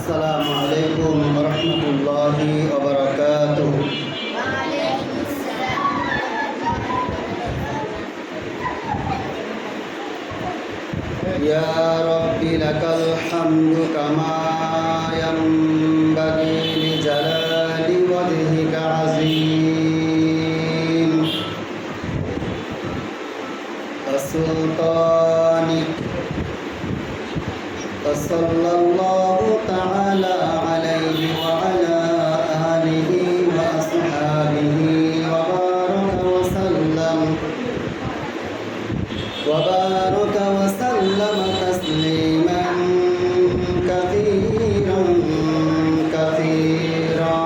السلام عليكم ورحمة الله وبركاته. يا رب لك الحمد كما ينبغي لجلال وجهك عظيم وسلطانك. وصلى الله تعالى عليه وعلى آله وأصحابه وبارك وسلم تسليما كثيرا كثيرا.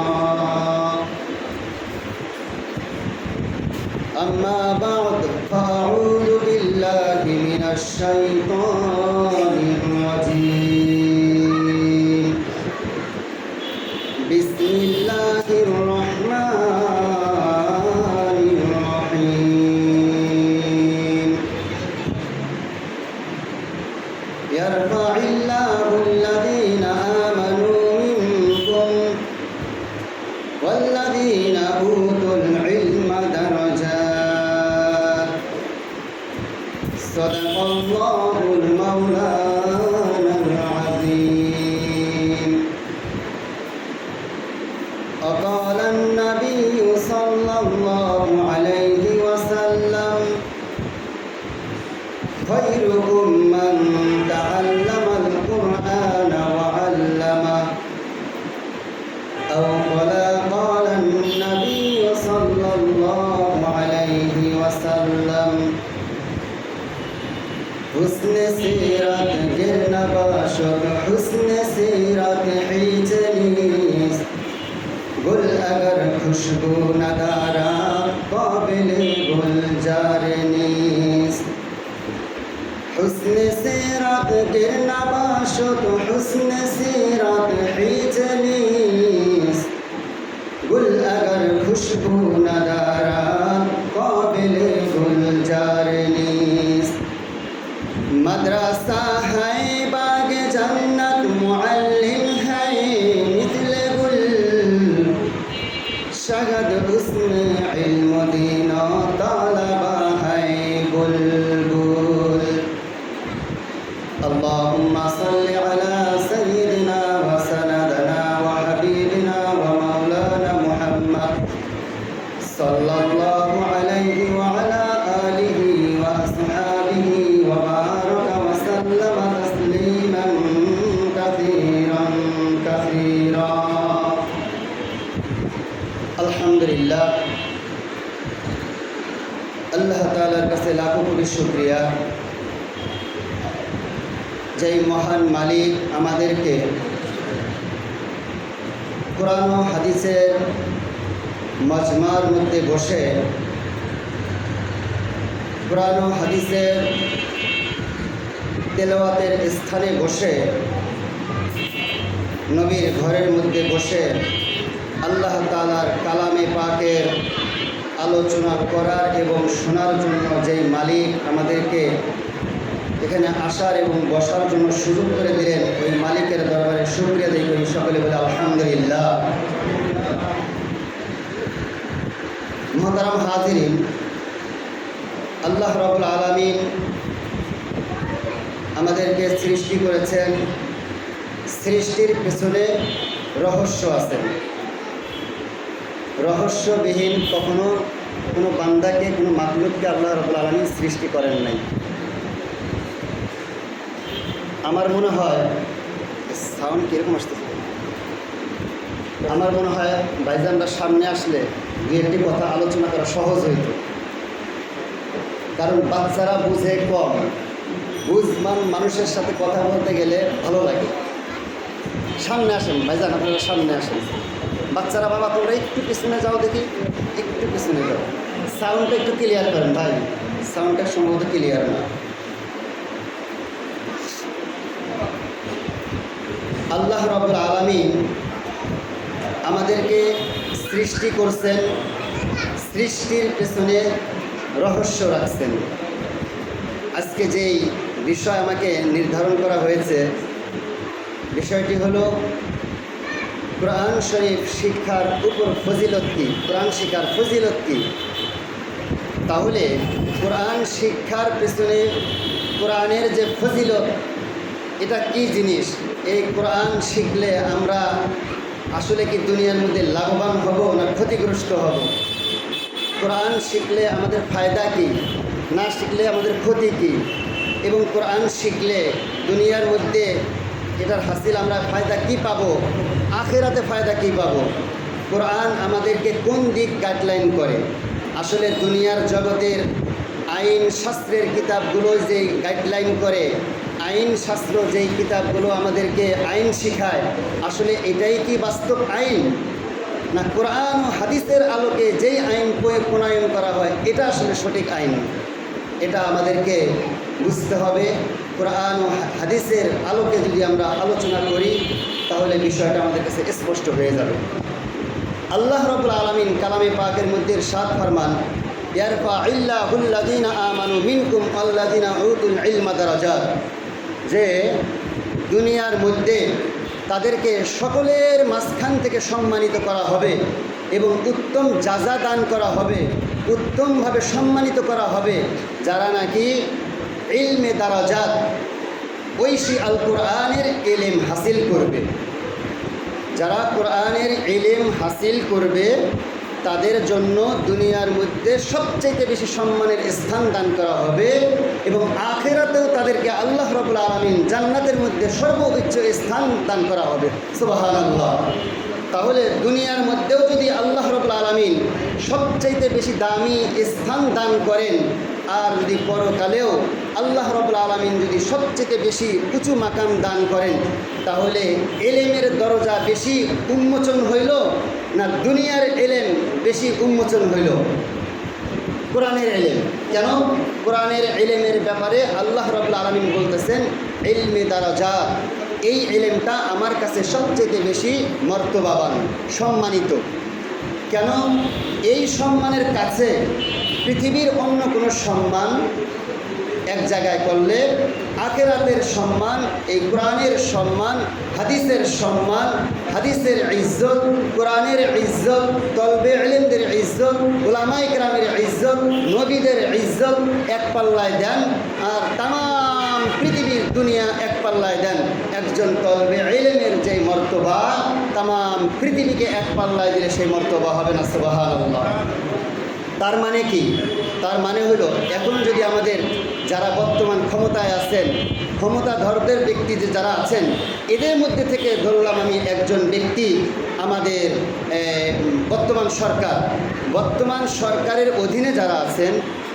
أما بعد فأعوذ بالله من الشيطان الرجيم. بسم الله الرحمن الرحيم. يرفع الله الذين آمنوا منكم والذين أوتوا العلم درجات. صدق الله المولانا العظيم. وقال النبي صلى الله عليه وسلم: خيركم من تعلم القرآن وعلمه. أو قال النبي صلى الله عليه وسلم: حسن سیرت گر نباشد حسن سیرت هیچ نیست. گل اگر خوشبو ندارد قابل گلزار نیست. حسن سیرت گر نباشد حسن سیرت هیچ نیست. گل اگر خوشبو ندارد قابل گلزار نیست. مدرسہ ہے باغ جنت معلم ہے مثل گل. شہد اس میں علم دین و طالبہ ہے بلبل. اللهم صل على سيدنا وسندنا وحبيبنا ومولانا محمد صلى الله عليه وعلى آله وأصحابه وبارك وسلم تسليما كثيرا كثيرا. الحمد لله. আল্লাহ তাআলার কাছে লাখো কোটি শুকরিয়া, যেই মহান মালিক আমাদেরকে কোরআন ও হাদিসের মজমার মধ্যে বসে কোরআন ও হাদিসের তেলাওয়াতের স্থানে বসে নবীর ঘরের মধ্যে বসে আল্লাহ তাআলার কালামে পাকের আলোচনা করার এবং শোনার জন্য যেই মালিক আমাদেরকে এখানে আসার এবং বসার জন্য সুযোগ করে দিলেন, ওই মালিকের দরবারে শুকরিয়া আদায় করি। সকলে বলে আলহামদুলিল্লাহ। মুহতারাম হাজিরিন, আল্লাহ রাব্বুল আলামিন আমাদেরকে সৃষ্টি করেছেন। সৃষ্টির পেছনে রহস্য আছে। রহস্যবিহীন কখনো কোনো বান্দাকে, কোনো মাখলুককে আল্লাহ রাব্বুল আলামিন সৃষ্টি করেন নাই। আমার মনে হয় সাউন্ড কীরকম আসতেছে, আমার মনে হয় ভাইজানরা সামনে আসলে দু একটি কথা আলোচনা করা সহজ হইত। কারণ বাচ্চারা বুঝে কম, বুঝমান মানুষের সাথে কথা বলতে গেলে ভালো লাগে। সামনে আসেন ভাইজান, আপনারা সামনে আসেন। বাচ্চারা, বাবা তোমরা একটু পিছনে যাও, দেখি একটু পিছনে যাও। সাউন্ডটা একটু ক্লিয়ার করেন ভাই, সাউন্ডটা সম্ভবত ক্লিয়ার না। আল্লাহ রাব্বুল আলামিন আমাদেরকে সৃষ্টি করছেন, সৃষ্টির পেছনে রহস্য রাখছেন। আজকে যেই বিষয় আমাকে নির্ধারণ করা হয়েছে, বিষয়টি হলো কোরআন শরীফ শিক্ষার উপর ফজিলত কি, কোরআন শিক্ষার ফজিলত কি। তাহলে কোরআন শিক্ষার পেছনে কোরআনের যে ফজিলত, এটা কি জিনিস? এই কোরআন শিখলে আমরা আসলে কি দুনিয়ার মধ্যে লাভবান হব না ক্ষতিগ্রস্ত হব? কোরআন শিখলে আমাদের ফায়দা কি, না শিখলে আমাদের ক্ষতি কি? এবং কোরআন শিখলে দুনিয়ার মধ্যে এটার হাসিল আমরা ফায়দা কি পাবো, আখেরাতে ফায়দা কি পাবো? কোরআন আমাদেরকে কোন দিক গাইডলাইন করে? আসলে দুনিয়ার জগতের আইন শাস্ত্রের কিতাবগুলো যে গাইডলাইন করে, আইন শাস্ত্র যেই কিতাবগুলো আমাদেরকে আইন শিখায়, আসলে এটাই কি বাস্তব আইন, না কোরআন ও হাদিসের আলোকে যেই আইন প্রণয়ন করা হয় এটা আসলে সঠিক আইন? এটা আমাদেরকে বুঝতে হবে। কোরআন ও হাদিসের আলোকে যদি আমরা আলোচনা করি তাহলে বিষয়টা আমাদের কাছে স্পষ্ট হয়ে যাবে। আল্লাহ রাব্বুল আলামিন কালামে পাকের মধ্যে ইরশাদ ফরমান, ইয়ারফাইল্লাহুল্লাযীনা আমানু মিনকুম ওয়াল্লাযীনা উতুল ইলমা দারাজাত, যে দুনিয়ার মধ্যে তাদেরকে সকলের মাঝখান থেকে সম্মানিত করা হবে এবং উত্তম জাযা দান করা হবে, উত্তমভাবে সম্মানিত করা হবে যারা নাকি ইলমে দারাজাত, ঐশী আল কোরআনের ইলম হাসিল করবে। যারা কোরআনের ইলম হাসিল করবে তাদের জন্য দুনিয়ার মধ্যে সবচেয়ে বেশি সম্মানের স্থান দান করা হবে এবং আখিরাতেও তাদেরকে আল্লাহ রাব্বুল আলামিন জান্নাতের মধ্যে সর্বোচ্চ স্থান দান করা হবে। সুবহানাল্লাহ। তাহলে দুনিয়ার মধ্যেও যদি আল্লাহ রাব্বুল আলামিন সবচাইতে বেশি দামি স্থান দান করেন, আর যদি পরকালেও আল্লাহ রাব্বুল আলামিন যদি সবচেয়ে বেশি উঁচু মাকাম দান করেন, তাহলে এলেমের দরজা বেশি উন্মোচন হইল না দুনিয়ার এলেম বেশি উন্মোচন হইল? কোরআনের এলেম। কেন? কোরআনের এলেমের ব্যাপারে আল্লাহ রাব্বুল আলামিন বলতেছেন ইলমে দারাজাত, এই এলেমটা আমার কাছে সবচেয়ে বেশি মর্তবাবান, সম্মানিত। কেন? এই সম্মানের কাছে পৃথিবীর অন্য কোনো সম্মান এক জায়গায় করলে আখিরাতের সম্মান, এই কোরআনের সম্মান, হাদিসের সম্মান, হাদিসের ইজ্জত, কোরআনের ইজ্জত, তলবে ইলমদের ইজ্জত, উলামায়ে কেরামের ইজ্জত, নবীদের ইজ্জত এক পাল্লায় দেন, আর তাম পৃথিবীর দুনিয়া এক পাল্লায় দেন। একজন তলবে ইলমের যে মর্তবা তাম পৃথিবীকে এক পাল্লায় দিলে সেই মর্তবা হবে না। সুবহানাল্লাহ। তার মানে কি? তার মানে হলো এখন যদি আমাদের যারা বর্তমান ক্ষমতায় আছেন, ক্ষমতাধরদের ব্যক্তি যে যারা আছেন, এদের মধ্যে থেকে ধরলাম আমি একজন ব্যক্তি, আমাদের বর্তমান সরকারের অধীনে যারা আছেন,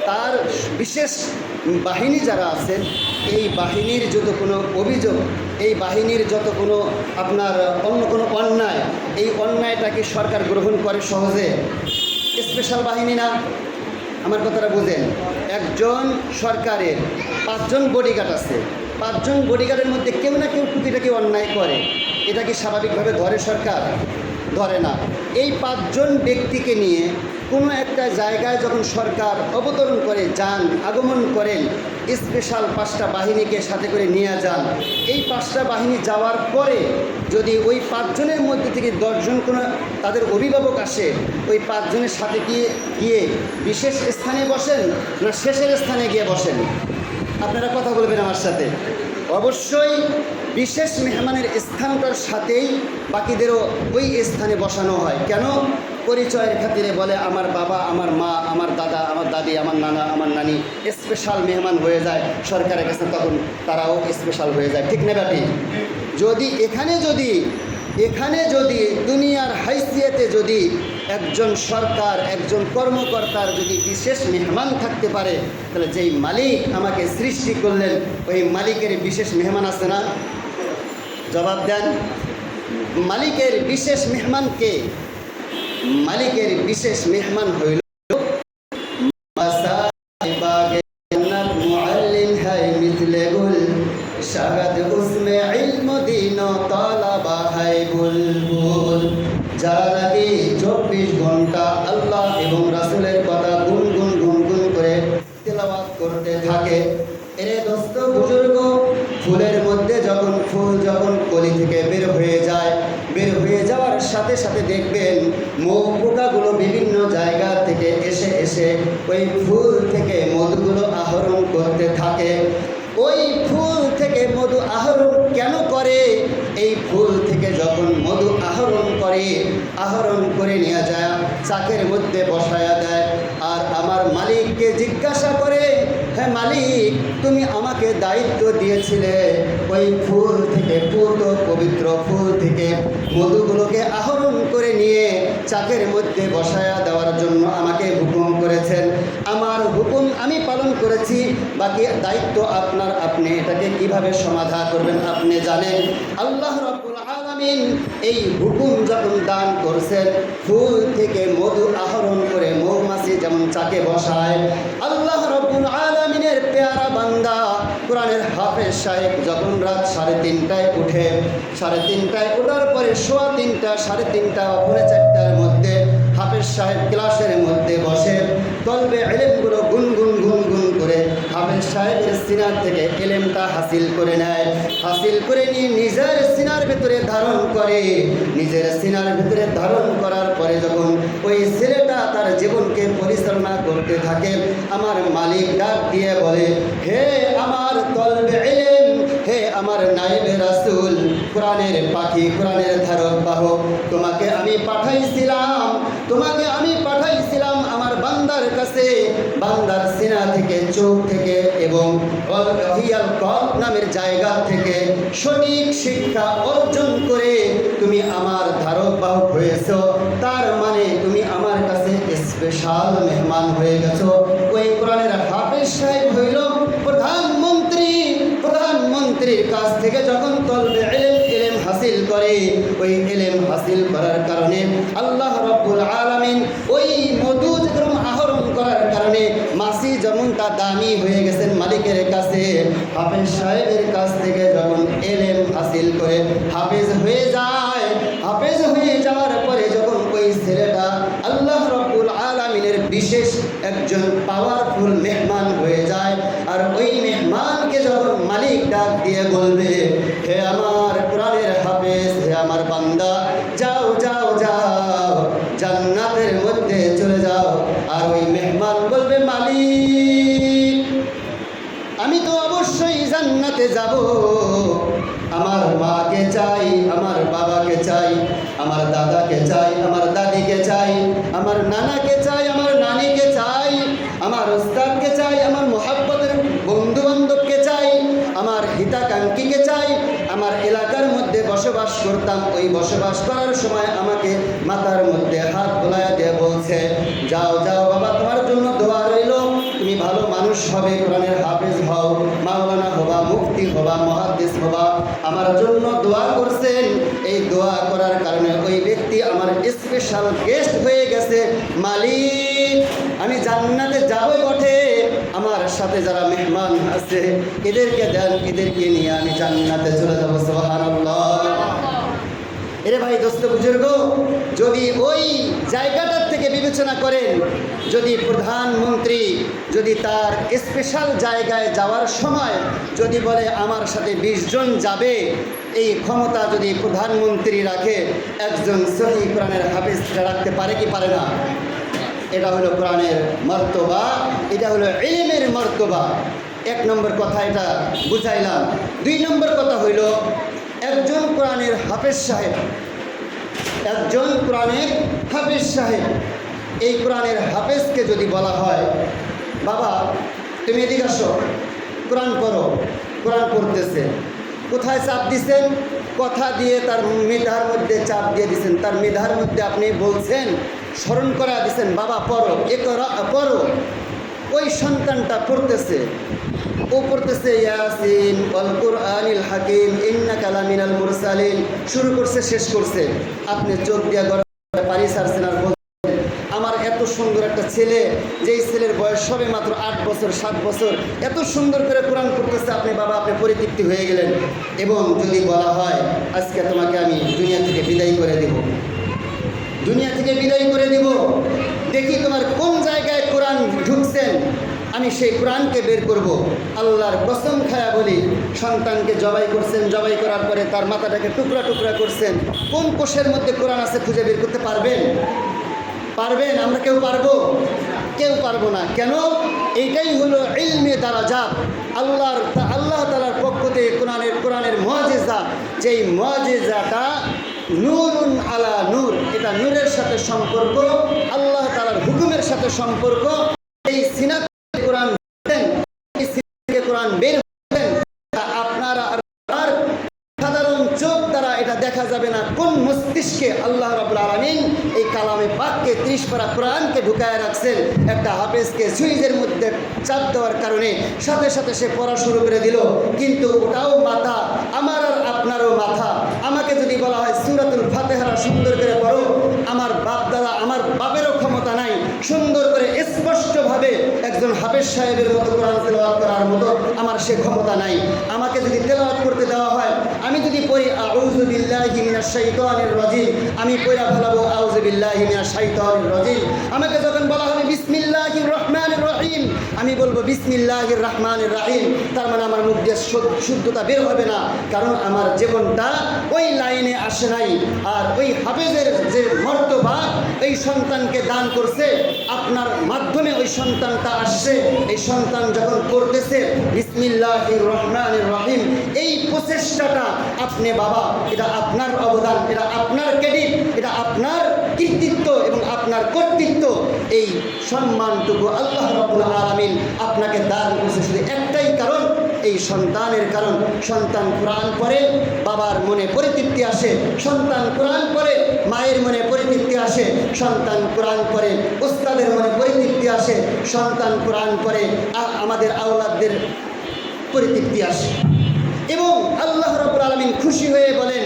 তার বিশেষ বাহিনী যারা আছেন, এই বাহিনীর যত কোনো অভিযোগ, এই বাহিনীর যত কোনো আপনার অন্য কোনো অন্যায়, এই অন্যায়টাকে সরকার গ্রহণ করে সহজে? স্পেশাল বাহিনী না? আমার কথাটা বুঝেন। একজন সরকারের 5 জন বডিগার্ড আছে, 5 জন বডিগার্ডের মধ্যে কেউ না কেউ টুকিটাকি অন্যায় করে, এটা কি স্বাভাবিকভাবে ধরে সরকার? ধরে না। এই 5 জন ব্যক্তিকে নিয়ে কোনো একটা জায়গায় যখন সরকার অবতরণ করে যান, আগমন করেন, স্পেশাল 5টা বাহিনীকে সাথে করে নিয়ে যান। এই 5টা বাহিনী যাওয়ার পরে যদি ওই 5 জনের মধ্যে থেকে 10 জন কোনো তাদের অভিভাবক আসে, ওই 5 জনের সাথে গিয়ে বিশেষ স্থানে বসেন না শেষের স্থানে গিয়ে বসেন? আপনারা কথা বলবেন আমার সাথে। অবশ্যই বিশেষ মেহমানের স্থানটার সাথেই বাকিদেরও ওই স্থানে বসানো হয়। কেন? পরিচয়ের খাতিরে বলে আমার বাবা, আমার মা, আমার দাদা, আমার দাদি, আমার নানা, আমার নানি স্পেশাল মেহমান হয়ে যায় সরকারের কাছে, তখন তারাও স্পেশাল হয়ে যায়। ঠিক না ব্যাপী? যদি এখানে যদি দুনিয়ার হাইসিয়তে যদি একজন সরকার, একজন কর্মকর্তার যদি বিশেষ মেহমান থাকতে পারে, তাহলে যেই মালিক আমাকে সৃষ্টি করলেন ওই মালিকের বিশেষ মেহমান আছে না? জবাব দেন। মালিকের বিশেষ মেহমান কে? মালিকের বিশেষ মেহমান হইল যারা নাকি 24 ঘন্টা আল্লাহ এবং রাসূলের কথা গুনগুন করে তেলাওয়াত করতে থাকে। এরে দোস্ত বুজুর্গ, ফুলের মধ্যে যখন ফুল যখন কলি থেকে বের হয়ে যায়। বের হয়ে যাওয়ার সাথে সাথে দেখবেন মৌ পোকাগুলো বিভিন্ন জায়গা থেকে এসে এসে ওই ফুল থেকে মধুগুলো আহরণ করতে থাকে। ওই ফুল থেকে মধু আহরণ কেন করে? এই ফুল থেকে যখন মধু আহরণ করে নিয়ে যায় চাকের মধ্যে বসায়া দেয়। আর আমার মালিককে জিজ্ঞাসা করে, হ্যাঁ মালিক, তুমি আমাকে দায়িত্ব দিয়েছিলে ওই ফুল থেকে, পবিত্র ফুল থেকে মধুগুলোকে আহরণ করে নিয়ে চাকের মধ্যে বসায়া দেওয়ার জন্য আমাকে হুকুম করেছেন। আমার হুকুম আমি পালন করেছি, বাকি দায়িত্ব আপনার। আপনি এটাকে কিভাবে সমাধান করবেন আপনি জানেন। আল্লাহ রাব্বুল আলামিন এই হুকুম যখন দান করছেন, ফুল থেকে মধু আহরণ করে মৌমাছি যেমন চাকে বসায়, আল্লাহ রাব্বুল আলামিনের পেয়ারা বান্দা কোরআনের হাফেজ সাহেব যখন রাত 3:30টায় উঠে, 3:30টায় ওঠার পরে 3:15 3:30 পৌনে 4টার মধ্যে হাফেজ সাহেব ক্লাসের মধ্যে বসে তলবে ইলমগুলো গুনগুন করে হাফেজ সাহেবের সিনার থেকে ইলমটা হাসিল করে নেয়। হাসিল করে নিয়ে নিজের সিনার ভিতরে ধারণ করে। নিজের সিনার ভিতরে ধারণ করার পরে যখন ওই ছেলেটা তার জীবনকে পরিচালনা করতে থাকে, আমার মালিক ডাক দিয়ে বলে, হে আমার তলবে ইলম, হে আমার নায়েবে রাসূল, কোরআনের পাখি, কোরআনের ধারক বাহক, তোমাকে আমি পাঠাইছিলাম আমার বান্দার কাছে। বান্দার সিনা থেকে, চোখ থেকে এবং কলব নামের জায়গা থেকে সঠিক শিক্ষা অর্জন করে তুমি আমার ধারক বাহক হয়েছ। তার মানে তুমি আমার কাছে স্পেশাল মেহমান হয়ে গেছো। ওই কোরআনের হাফেজ সাহেব হইল প্রধানমন্ত্রীর কাছ থেকে যখন তলবে ইলম হাসিল করে, ওই ইলম হাসিল করার কারণে আল্লাহ রাব্বুল আলামিন ওই মধু যেরকম আহরণ করার কারণে মাসি যেমনটা দামি হয়ে গেছেন মালিকের কাছে, হাফেজ সাহেবের কাছ থেকে যখন ইলম হাসিল করে হাফেজ হয়ে যায়, হাফেজ হয়ে যাওয়ার পরে যখন ওই ছেলেটা আল্লাহ রাব্বুল আলামিনের বিশেষ একজন পাওয়ারফুল মেহমান হয়ে যায়, আর ওই মেহমানকে যখন মালিক ডাক দিয়ে বলবে, হে আমার কোরআনের হাফেজ, হে আমার বান্দা, যাও যাও যাও জান্নাতের মধ্যে চলে যাও। আর ওই মেহমান বলবে, মালিক, আমি তো অবশ্যই জান্নাতে যাব। আমার মাকে চাই, আমার বাবাকে চাই, আমার দাদাকে চাই, আমার দাদিকে চাই, আমার নানাকে চাই, আমার নানিকে চাই, আমার ওস্তাদকে চাই, আমার মোহাব্বতের বন্ধু বান্ধবকে চাই, আমার হিতাকাঙ্ক্ষীকে চাই। আমার এলাকার মধ্যে বসবাস করতাম, ওই বসবাস করার সময় আমাকে মাথার মধ্যে হাত বোলায়া দিয়ে বলছে, যাও যাও বাবা, তোমার জন্য দোয়া রইল, তুমি ভালো মানুষ হবে, কোরআনের হাফেজ হও, মাওলানা হবা, মুফতি হবা, মুহাদ্দিস হবা। আমার জন্য দোয়া করছেন। এই দোয়া করার কারণে ওই ব্যক্তি আমার স্পেশাল গেস্ট হয়ে গেছে। মালিক, আমি জান্নাতে যাবো বটে, আমার সাথে যারা মেহমান আছে এদেরকে দেন, এদেরকে নিয়ে আমি জান্নাতে চলে যাবো। সুবহানাল্লাহ। এরে ভাই, দোস্ত বুজুর্গ, যদি ওই জায়গাটার থেকে বিবেচনা করেন, যদি প্রধানমন্ত্রী যদি তার স্পেশাল জায়গায় যাওয়ার সময় যদি বলে আমার সাথে 20 জন যাবে, এই ক্ষমতা যদি প্রধানমন্ত্রী রাখে, একজন সহি কোরআনের হাফেজ রাখতে পারে কি পারে না? এটা হলো কোরআনের মর্তবা, এটা হলো ইলমের মর্তবা। 1 নম্বর কথা এটা বুঝাইলাম। 2 নম্বর কথা হইল, একজন কোরআনের হাফেজ সাহেব, একজন কোরআনের হাফেজ সাহেব, এই কোরআনের হাফেজকে যদি বলা হয়, বাবা তুমি এদিকে আসো, কোরআন পড়ো, কোরআন পড়তেছে, কোথায় চাপ দিচ্ছেন? কথা দিয়ে তার মেধার মধ্যে চাপ দিয়ে দিচ্ছেন, তার মেধার মধ্যে আপনি বলছেন, স্মরণ করা দিচ্ছেন, বাবা পড়ো, পড়ো। ওই সন্তানটা পড়তেছে, ও পড়তেছে ইয়াসিন ওয়াল কুরআনিল হাকিম ইন্নাকা লামিনাল মুরসালিন, শুরু করছে, শেষ করছে। আপনি চোখ দিয়া পানি ছাড়ছেন আর বলছেন, আমার এত সুন্দর একটা ছেলে, যেই ছেলের বয়স সবে মাত্র 8 বছর 7 বছর, এত সুন্দর করে কোরআন পড়তেছে, আপনি বাবা আপনি পরিতৃপ্তি হয়ে গেলেন। এবং যদি বলা হয়, আজকে তোমাকে আমি দুনিয়া থেকে বিদায় করে দেব, দুনিয়া থেকে বিদায় করে দেব, দেখি তোমার কোন জায়গায় কোরআন ঢুকছেন, আমি সেই কোরআনকে বের করব। আল্লাহর কসম খায়া বলি, সন্তানকে জবাই করছেন, জবাই করার পরে তার মাথাটাকে টুকরা টুকরা করছেন, কোন কোষের মধ্যে কোরআন আছে খুঁজে বের করতে পারবেন? পারবেন? আমরা কেউ পারবো? কেউ পারবো না। কেন? এইটাই হলো ইলমে দারাজাত। আল্লাহ তাআলার পক্ষ থেকে কোরআনের মুআজিজা, যেই মুআজিজাটা নূরুন আলা নূর, এটা নূরের সাথে সম্পর্ক, আল্লাহ তাআলার হুকুমের সাথে সম্পর্ক। এই সিনা কোরআন বের, এই সিনা কোরআন বের হবেন, আপনারা আর সাধারণ চোখ দ্বারা এটা দেখা যাবে না। কোন মস্তিষ্কে আল্লাহ রাব্বুল আলামিন এই কালামে পাককে 30 পারা কোরআনকে ঢুকায় রাখছেন। একটা হাফেজকে সুইচের মধ্যে চাপ দেওয়ার কারণে সাথে সাথে সে পড়া শুরু করে দিল, কিন্তু ওটাও মাথা, আমার আর আপনারও মাথা। আমাকে যদি বলা হয় সূরাতুল ফাতিহা সুন্দর করে পড়ো, আমার বাপ দাদা, আমার বাপেরও ক্ষমতা নাই সুন্দর করে স্পষ্টভাবে একজন হাফেজ সাহেবের মতো কোরআন তেলাওয়াত করার মতো আমার সে ক্ষমতা নাই। আমাকে যদি তেলাওয়াত করতে দেওয়া হয়, আমি যদি পড়ি আউযু বিল্লাহি মিনাশ শাইতানির রাজিম, আমি পড়া ফেলাবো আউযু বিল্লাহি মিনাশ শাইতানির রাজিম। আমাকে যখন বলা হবে বিসমিল্লাহির রহমানির রহিম, আমি বলবো বিসমিল্লাহির রহমানির রহিম। তার মানে আমার মুখ দিয়ে শুদ্ধতা বের হবে না, কারণ আমার জীবনটা ওই লাইনে আসে নাই। আর ওই হাফেজের যে মর্তবা এই সন্তানকে দান করছে, আপনার মাধ্যমে ওই সন্তানটা আসছে। এই সন্তান যখন করতেছে বিসমিল্লাহির রহমানির রহিম, এই প্রচেষ্টাটা আপনি বাবা, এটা আপনার অবদান, এটা আপনার ক্রেডিট, এটা আপনার কৃতিত্ব এবং আপনার কর্তৃত্ব। এই সম্মানটুকু আল্লাহ রাব্বুল আলামিন আপনাকে দান করেছে শুধু একটাই কারণ, এই সন্তানের কারণ। সন্তান কোরআন পড়ে, বাবার মনে পরিতৃপ্তি আসে। সন্তান কোরআন পড়ে, মায়ের মনে পরিতৃপ্তি আসে। সন্তান কোরআন পড়ে, উস্তাদের মনে পরিতৃপ্তি আসে। সন্তান কোরআন পড়ে, আমাদের আওলাদদের পরিতৃপ্তি আসে। এবং আল্লাহ রাব্বুল আলামিন খুশি হয়ে বলেন,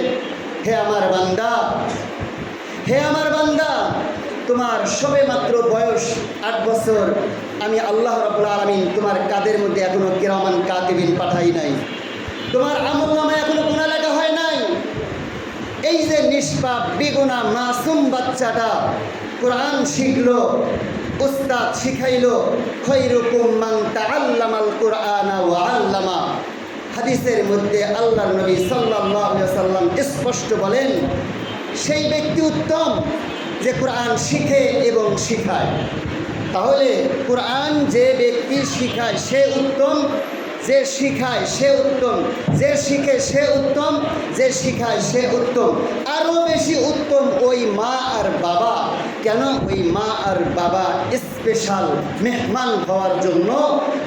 হে আমার বান্দা, হে আমার বান্দা, তোমার সবে মাত্র বয়স 8 বছর, আমি আল্লাহ রাব্বুল আলামিন তোমার কাদের মধ্যে এখনো কিরামান কাতিবিন পাঠাই নাই, তোমার আমলনামায় এখনো গুনাহ লেখা হয় নাই। এই যে নিষ্পাপ বেগুনা মাসুম বাচ্চাটা কোরআন শিখলো, উস্তাদ শিখাইলো, খৈরুকুম মান তাআল্লামাল কুরআনা ওয়া আল্লামা। হাদিসের মধ্যে আল্লাহর নবী সাল্লাল্লাহু আলাইহি ওয়াসাল্লাম স্পষ্ট বলেন, সেই ব্যক্তি উত্তম যে কোরআন শিখে এবং শিখায়। তাহলে কোরআন যে ব্যক্তি শিখায় সে উত্তম, যে শিখায় সে উত্তম, যে শিখে সে উত্তম, যে শিখায় সে উত্তম। আরও বেশি উত্তম ওই মা আর বাবা। কেন? ওই মা আর বাবা স্পেশাল মেহমান হওয়ার জন্য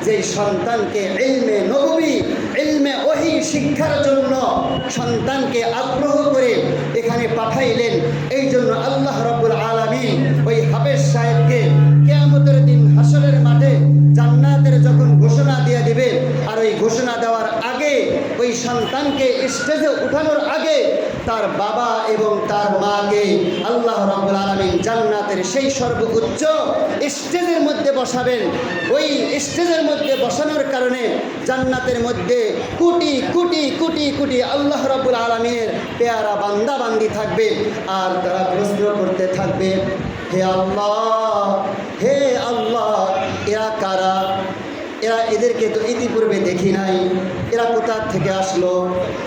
যেই সন্তানকে ইলমে নববী, ইলমে ওহী শিক্ষার জন্য সন্তানকে আগ্রহ করে এখানে পাঠাইলেন। এই জন্য আল্লাহ রাব্বুল আলামিন ওই হাফেজ সাহেবকে কিয়ামতের দিন হাসরের মাঠে জান্নাতের যখন ঘোষণা দিয়ে দিবে, আর ওই ঘোষণা দেওয়ার আগে ওই সন্তানকে স্টেজে উঠানোর আগে তার বাবা এবং তার মাকে আল্লাহ রাব্বুল আলামিন জান্নাতের সেই সর্বোচ্চ স্টেজের মধ্যে বসাবেন। ওই স্টেজের মধ্যে বসানোর কারণে জান্নাতের মধ্যে কোটি কোটি কোটি কোটি আল্লাহ রাব্বুল আলামিনের পেয়ারা বান্দা বান্দি থাকবে। আর তারা প্রশ্ন করতে থাকবে, হে আল্লাহ, হে আল্লাহ, এরা কারা? এদেরকে তো ইতিপূর্বে দেখি নাই, এরা কোথা থেকে আসলো?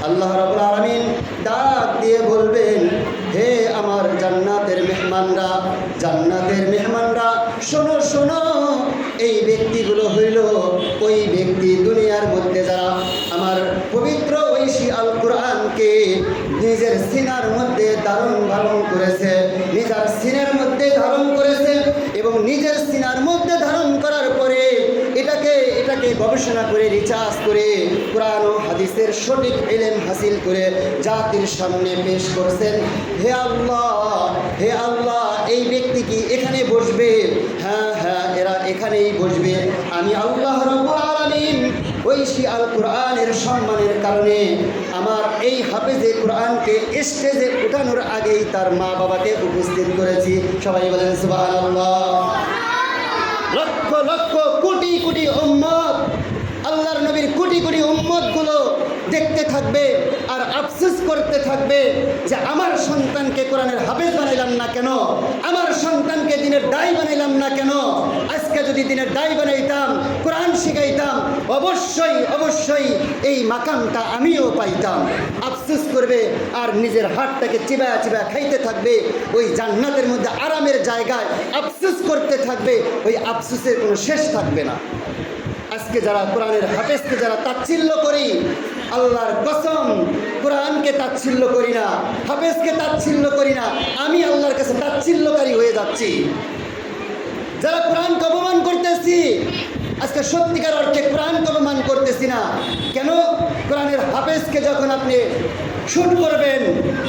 আল্লাহ রাব্বুল আলামিন ডাক দিয়ে বলবেন, হে আমার জান্নাতের মেহমানরা, জান্নাতের মেহমানরা, শোনো শোনো, এই ব্যক্তিগুলো হইল ওই ব্যক্তি দুনিয়ার মধ্যে যারা আমার পবিত্র ঐশী আল কোরআনকে নিজের সিনার মধ্যে ধারণ করেছে, নিজের সিনার মধ্যে ধারণ করেছে এবং নিজের সিনার মধ্যে ধারণ করার পরে এটাকে গবেষণা করে রিসার্চ করে কোরআন ও হাদিসের সঠিক ইলম হাসিল করে জাতির সামনে পেশ করছেন। হে আল্লাহ, হে আল্লাহ, এই ব্যক্তি কি এখানে বসবে? হ্যাঁ হ্যাঁ, এরা এখানেই বসবে। আমি আল্লাহ রাব্বুল আলামিন ঐশী আল কোরআনের সম্মানের কারণে আমার এই হাফেজে কোরআনকে স্টেজে উঠানোর আগেই তার মা বাবাকে উপস্থিত করেছি। সবাই বলেন সুবহানাল্লাহ। লক্ষ লক্ষ কোটি কোটি উম্মত, আল্লাহর নবীর কোটি কোটি উম্মতগুলো দেখতে থাকবে আর আফসোস করতে থাকবে যে আমার সন্তানকে কোরআনের হাফেজ বানাইলাম না কেন, আমার সন্তানকে দ্বীনের দায়ী বানাইলাম না কেন। আজকে যদি দিনের দায়ী বানাইতাম, কোরআন শিখাইতাম, অবশ্যই অবশ্যই এই মাকামটা আমিও পাইতাম। আফসোস করবে আর নিজের হাতটাকে চিবায়া চিবায়া খাইতে থাকবে, ওই জান্নাতের মধ্যে আরামের জায়গায় আফসোস করতে থাকবে, ওই আফসোসের কোনো শেষ থাকবে না। আজকে যারা কোরআনের হাফেজকে যারা তাচ্ছিল্য করি, আল্লাহর কসম কোরআনকে তাচ্ছিল্য করি না, হাফেজকে তাচ্ছিল্য করি না, আমি আল্লাহর কাছে তাচ্ছিল্যকারী হয়ে যাচ্ছি। যারা কোরআনকে অপমান করতেছি, আজকে সত্যিকার অর্থে কোরআনকে অপমান করতেছি না। কেন? কোরআনের হাফেজকে যখন আপনি শুট করবেন,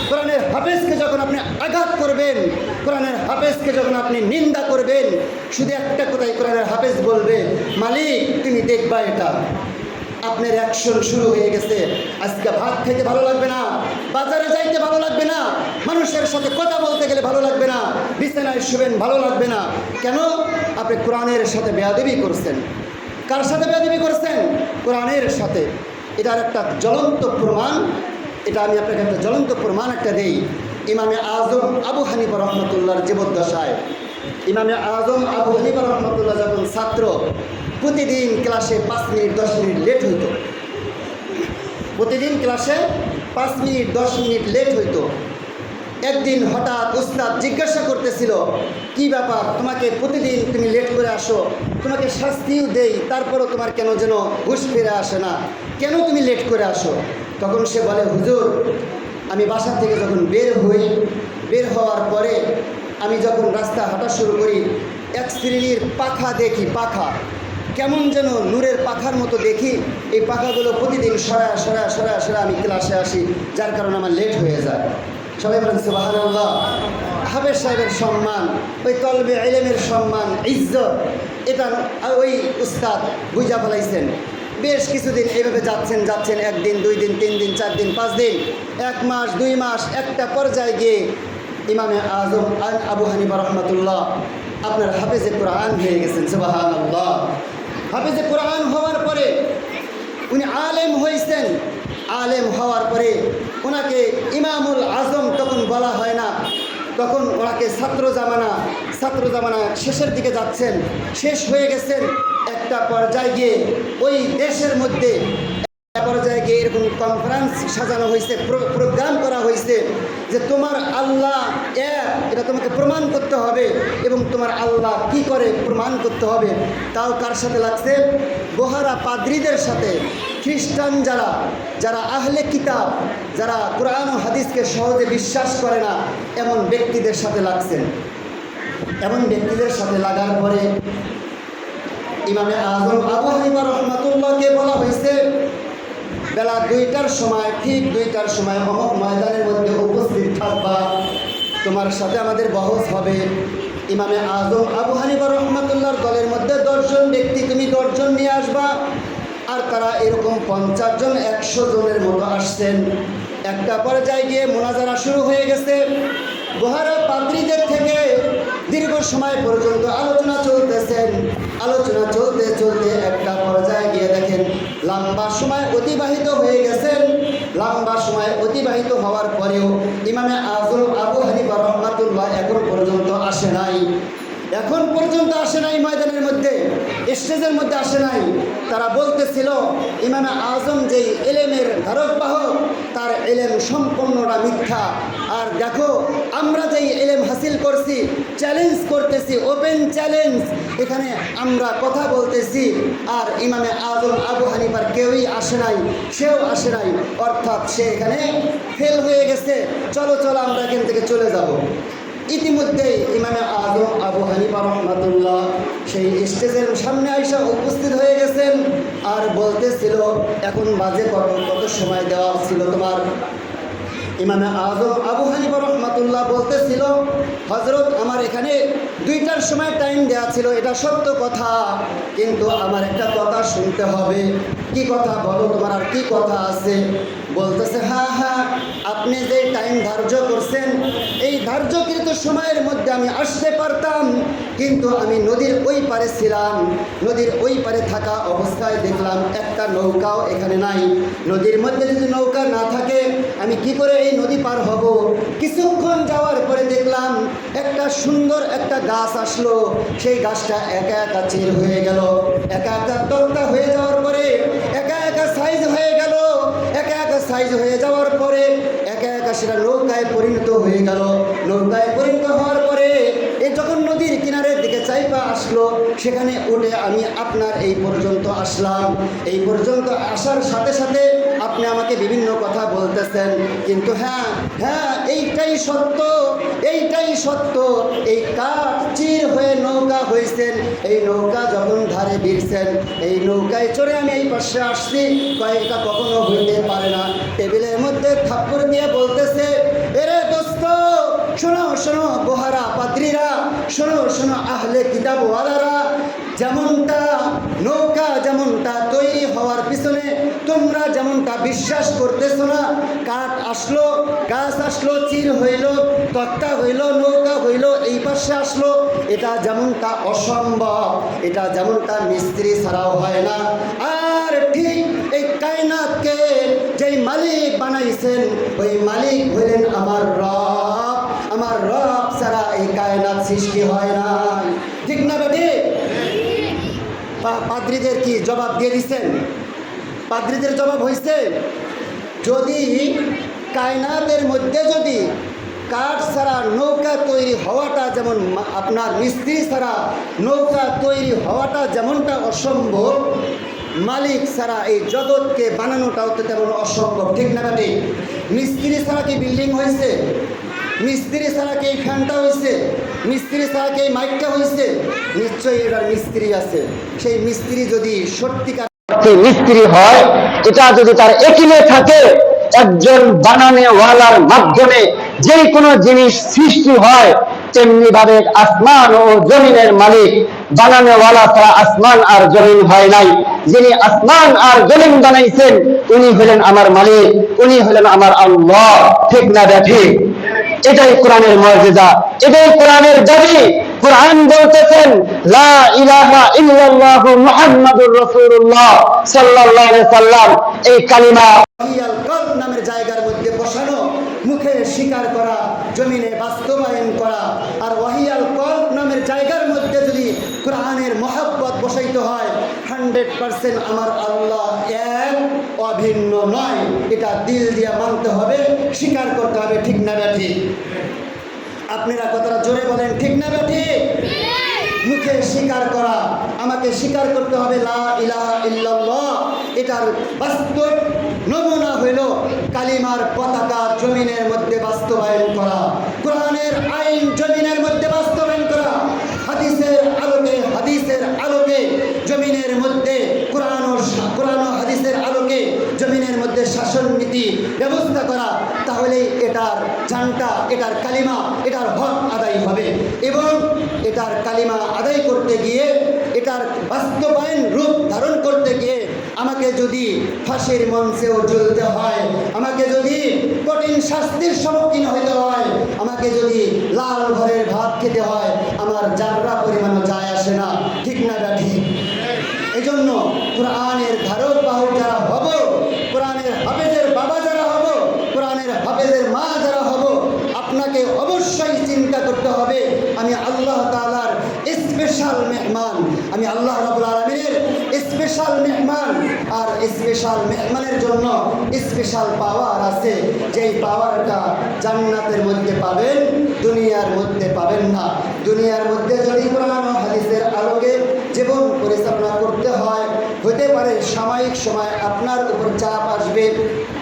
কোরআনের হাফেজকে যখন আপনি আঘাত করবেন, কোরআনের হাফেজকে যখন আপনি নিন্দা করবেন, শুধু একটা কথাই কোরআনের হাফেজ বলবে, মালিক তুমি দেখবা এটা। আপনার অ্যাকশন শুরু হয়ে গেছে। আজকে ভাত খাইতে ভালো লাগবে না, বাজারে যাইতে ভালো লাগবে না, মানুষের সাথে কথা বলতে গেলে ভালো লাগবে না, বিছানায় শুবেন ভালো লাগবে না। কেন? আপনি কোরআনের সাথে বেয়াদবি করছেন। কার সাথে বেয়াদবি করছেন? কোরআনের সাথে। এটার একটা জ্বলন্ত প্রমাণ, এটা আমি আপনাকে একটা জ্বলন্ত প্রমাণ একটা দেই। ইমামে আজম আবু হানিফা রহমতুল্লাহর জীবদ্দশায়, ইমামে আজম আবু হানিফা রহমতুল্লাহ যখন ছাত্র, প্রতিদিন ক্লাসে 5 মিনিট 10 মিনিট লেট হইতো। প্রতিদিন ক্লাসে 5 মিনিট 10 মিনিট লেট হইতো। একদিন হঠাৎ উস্তাদ জিজ্ঞাসা করতেছিল, কি ব্যাপার, তোমাকে প্রতিদিন তুমি লেট করে আসো, তোমাকে শাস্তিও দেই, তারপরও তোমার কেন যেন হুঁশ ফিরে আসে না, কেন তুমি লেট করে আসো? তখন সে বলে, হুজুর আমি বাসা থেকে যখন বের হই, বের হওয়ার পরে আমি যখন রাস্তা হাঁটা শুরু করি, এক শ্রেণীর পাখা দেখি, পাখা কেমন যেন নূরের পাখার মতো দেখি, এই পাখাগুলো প্রতিদিন সরায় সরায় সরায় সরায় আমি ক্লাসে আসি, যার কারণে আমার লেট হয়ে যায়। সবাই বলেন সুবহানাল্লাহ। হাফেজ সাহেবের সম্মান, ওই তলবে ইলমের সম্মান, ইজ্জত, এটা ওই উস্তাদ বুঝা ফেলাইছেন। বেশ কিছুদিন এইভাবে যাচ্ছেন, 1 দিন 2 দিন 3 দিন 4 দিন 5 দিন, 1 মাস 2 মাস, একটা পর্যায়ে গিয়ে ইমামে আজম আবু হানিফা রহমতুল্লাহ আপনার হাফেজে কোরআন হয়ে গেছেন। সুবহানাল্লাহ। হাফেজে কোরআন হওয়ার পরে উনি আলেম হয়েছেন। আলেম হওয়ার পরে ওনাকে ইমামুল আজম তখন বলা হয় না, তখন ওনাকে ছাত্র জামানা শেষের দিকে যাচ্ছেন, শেষ হয়ে গেছেন। একটা পর্যায়ে গিয়ে ওই দেশের মধ্যে পর্যায়ে গিয়ে এরকম কনফারেন্স সাজানো হয়েছে, প্রোগ্রাম করা হয়েছে যে তোমার আল্লাহ এক, এটা তোমাকে প্রমাণ করতে হবে, এবং তোমার আল্লাহ কি করে প্রমাণ করতে হবে। তাও কার সাথে লাগছে? বোহারা পাদ্রীদের সাথে। খ্রিস্টান যারা আহলে কিতাব, যারা কোরআন ও হাদিসকে সহজে বিশ্বাস করে না, এমন ব্যক্তিদের সাথে লাগছেন। এমন ব্যক্তিদের সাথে লাগার পরে ইমামে আজম আবু হানিফা রহমাতুল্লাহকে বলা হয়েছে, বেলা 2টার সময়, ঠিক 2টার সময় অমুক ময়দানের মধ্যে উপস্থিত থাকবা, তোমার সাথে আমাদের বহস হবে। ইমামে আজম আবু হানিফা রহমাতুল্লাহর দলের মধ্যে 10 জন ব্যক্তি, তুমি 10 জন নিয়ে আসবা। আর তারা এরকম 50 জন 100 জনের মতো আসছেন। একটা পর্যায়ে গিয়ে মোনাজারা শুরু হয়ে গেছে। বোহারা পাদ্রীদের থেকে দীর্ঘ সময় পর্যন্ত আলোচনা চলতেছেন। আলোচনা চলতে চলতে একটা পর্যায়ে গিয়ে দেখেন লম্বা সময় অতিবাহিত হয়ে গেছেন। লম্বা সময় অতিবাহিত হওয়ার পরেও ইমামে আজম আবু হানিফা রহমাতুল্লাহ এখন পর্যন্ত আসে নাই। ময়দানের মধ্যে, স্টেজের মধ্যে আসে নাই। তারা বলতেছিল ইমামে আজম যেই এলেমের ধারক বাহক, তার এলেম সম্পূর্ণটা মিথ্যা। আর দেখো আমরা যেই এলেম হাসিল করছি, চ্যালেঞ্জ করতেছি, ওপেন চ্যালেঞ্জ, এখানে আমরা কথা বলতেছি, আর ইমামে আজম আবু হানিফার কেউই আসে নাই, সেও আসে নাই, অর্থাৎ সে এখানে ফেল হয়ে গেছে। চলো আমরা এখান থেকে চলে যাব। ইতিমধ্যেই ইমামে আজম আবু হানিফা রহমাতুল্লাহ সেই স্টেজের সামনে আইসা উপস্থিত হয়ে গেছেন। আর বলতেছিল এখন বাজে কত সময় দেওয়া ছিল তোমার? ইমামে আজম আবু হানিফা রহমাতুল্লাহ বলতেছিল, হযরত আমার এখানে 2টার সময় টাইম দেওয়া ছিল, এটা সত্য কথা, কিন্তু আমার একটা কথা শুনতে হবে। কি কথা? বলো, তোমার আর কি কথা আছে? বলতেছে, হ্যাঁ আপনি যে টাইম ধার্য করছেন এই ধার্যকৃত সময়ের মধ্যে আমি আসতে পারতাম, কিন্তু আমি নদীর ওই পারে ছিলাম। নদীর ওই পারে থাকা অবস্থায় দেখলাম একটা নৌকাও এখানে নাই। নদীর মধ্যে যদি নৌকা না থাকে আমি কি করে এই নদী পার হব? কিছুক্ষণ যাওয়ার পরে দেখলাম একটা সুন্দর একটা গাছ আসলো। সেই গাছটা একা একা চির হয়ে গেল, একা একা তক্তা হয়ে যাওয়ার পরে একা একা সাইজ হয়ে গেল। একা একা সাইজ হয়ে যাওয়ার পরে একা একা সেটা নৌকায় পরিণত হয়ে গেল। নৌকায় পরিণত হওয়ার পরে এই যখন নদীর কিনারের দিকে চাইপা আসলো, সেখানে উঠে আমি আপনার এই পর্যন্ত আসলাম। এই পর্যন্ত আসার সাথে সাথে আপনি আমাকে বিভিন্ন কথা বলতেছেন, কিন্তু হ্যাঁ হ্যাঁ এইটাই সত্য, এইটাই সত্য। এই কাঠ চির হয়ে নৌকা হয়েছেন, এই নৌকা যখন ধারে ভিড়ছেন, এই নৌকায় চড়ে আমি এই পাশে আসছি, কয়েকটা কখনো হইতে পারে না। টেবিলের মধ্যে থাপ্পড় দিয়ে বলতেছে, এরে দোস্ত শোনো শোনো, বোহারা পাদ্রীরা, শোনো শোনো আহলে কিতাবওয়ালারা, যেমনটা নৌকা যেমনটা তৈরি হওয়ার পিছনে তোমরা যেমনটা বিশ্বাস করতেছো না, কাঠ আসলো, গাছ আসলো, চির হইল, তক্তা হইল, নৌকা হইল, এই পাশে আসলো, এটা যেমনটা অসম্ভব, এটা যেমনটা মিস্ত্রি ছাড়াও হয় না। আর ঠিক এই কায়নাতকে যেই মালিক বানাইছেন ওই মালিক হইলেন আমার রব। আমার রব ছাড়া এই কায়নাত সৃষ্টি হয় না। ঠিক না বেটি? পাদ্রীদের কি জবাব দিয়ে দিচ্ছেন? পাদ্রীদের জবাব হয়েছে, যদি কায়নাতের মধ্যে যদি কাঠ ছাড়া নৌকা তৈরি হওয়াটা যেমন আপনার মিস্ত্রি ছাড়া নৌকা তৈরি হওয়াটা যেমনটা অসম্ভব, মালিক ছাড়া এই জগৎকে বানানোটাও তো তেমন অসম্ভব। ঠিক না বেটি? মিস্ত্রি ছাড়া কি বিল্ডিং হয়েছে? মিস্ত্রি ছাড়া কি এই ফ্যানটা হয়েছে? মিস্ত্রি ছাড়া কি এই মাইকটা হয়েছে? নিশ্চয়ই এটার মিস্ত্রি আছে। সেই মিস্ত্রি যদি সত্যিকার মিস্ত্রি হয়, এটা যদি তার একিনে থাকে, একজন বানানেওয়ালার মাধ্যমে যে কোনো জিনিস সৃষ্টি হয়, তেমনি ভাবে আসমান ও জমিনের মালিক বানানেওয়ালা ছাড়া আসমান আর জমিন হয় নাই। যিনি আসমান আর জমিন বানাইছেন উনি হলেন আমার মালিক, উনি হলেন আমার আল্লাহ। ঠিক না ঠিক? এটাই কোরআনের মর্যাদা, এটাই কোরআনের দাবি। কোরআন বলতেছেন লা ইলাহা ইল্লাল্লাহু মুহাম্মাদুর রাসূলুল্লাহ সাল্লাল্লাহু আলাইহি সাল্লাম। এই কালিমা ওয়াহিয়াল কলব নামের জায়গার মধ্যে বসানো, মুখে স্বীকার করা, জমিনে বাস্তবায়ন করা। আর ওয়াহিয়াল কলব নামের জায়গার মধ্যে যদি কোরআনের মহব্বত বসাইতে হয়, 100% আমার আল্লাহ এক, অভিন্ন নয়। এটা দিল দিয়ে মানতে হবে, স্বীকার করতে হবে। ঠিক না ঠিক? আপনারা কথাটা জোরে বলেন, ঠিক না ঠিক? মুখে স্বীকার করা, আমাকে স্বীকার করতে হবে লা ইলাহা ইল্লাল্লাহ। এটার বাস্তব নমুনা হইল কালিমার পতাকা জমিনের মধ্যে বাস্তবায়ন করা, কোরআনের আইন জমিনের মধ্যে বাস্তবায়ন করা, হাদিসের আলোকে জমিনের মধ্যে কোরআন ও হাদিসের আলোকে জমিনের মধ্যে শাসন নীতি ব্যবস্থা করা। তাহলে এটার জানটা, এটার কালিমা, এটার হক আদায় হবে। এবং এটার কালিমা আদায় করতে গিয়ে, এটার বাস্তবায়ন রূপ ধারণ করতে গিয়ে আমাকে যদি ফাঁসির মঞ্চেও ঝুলতে হয়, আমাকে যদি কঠিন শাস্তির সম্মুখীন হইতে হয়, আমাকে যদি লাল ঘরের ভাত খেতে হয়, আমার যাররা পরিমাণও যায় আসে না। ঠিক না ঠিক? এই জন্য কোরআনের ধারক বাহক যারা হব, কোরআনের হাফেজের বাবা যারা হব, কোরআনের হাফেজের মা যারা হব, আপনাকে অবশ্যই চিন্তা করতে হবে আমি আল্লাহ তাআলার স্পেশাল মেহমান, আমি আল্লাহ রাব্বুল আলামিনের স্পেশাল মেহমান। আর স্পেশাল মেহমানের জন্য স্পেশাল পাওয়ার আছে, যেই পাওয়ারটা জান্নাতের মধ্যে পাবেন, দুনিয়ার মধ্যে পাবেন না। দুনিয়ার মধ্যে যদি কোরআন ও হাদিসের আলোকে জীবন পরিচালনা করতে হয়, হতে পারে সাময়িক সময় আপনার উপর চাপ আসবে,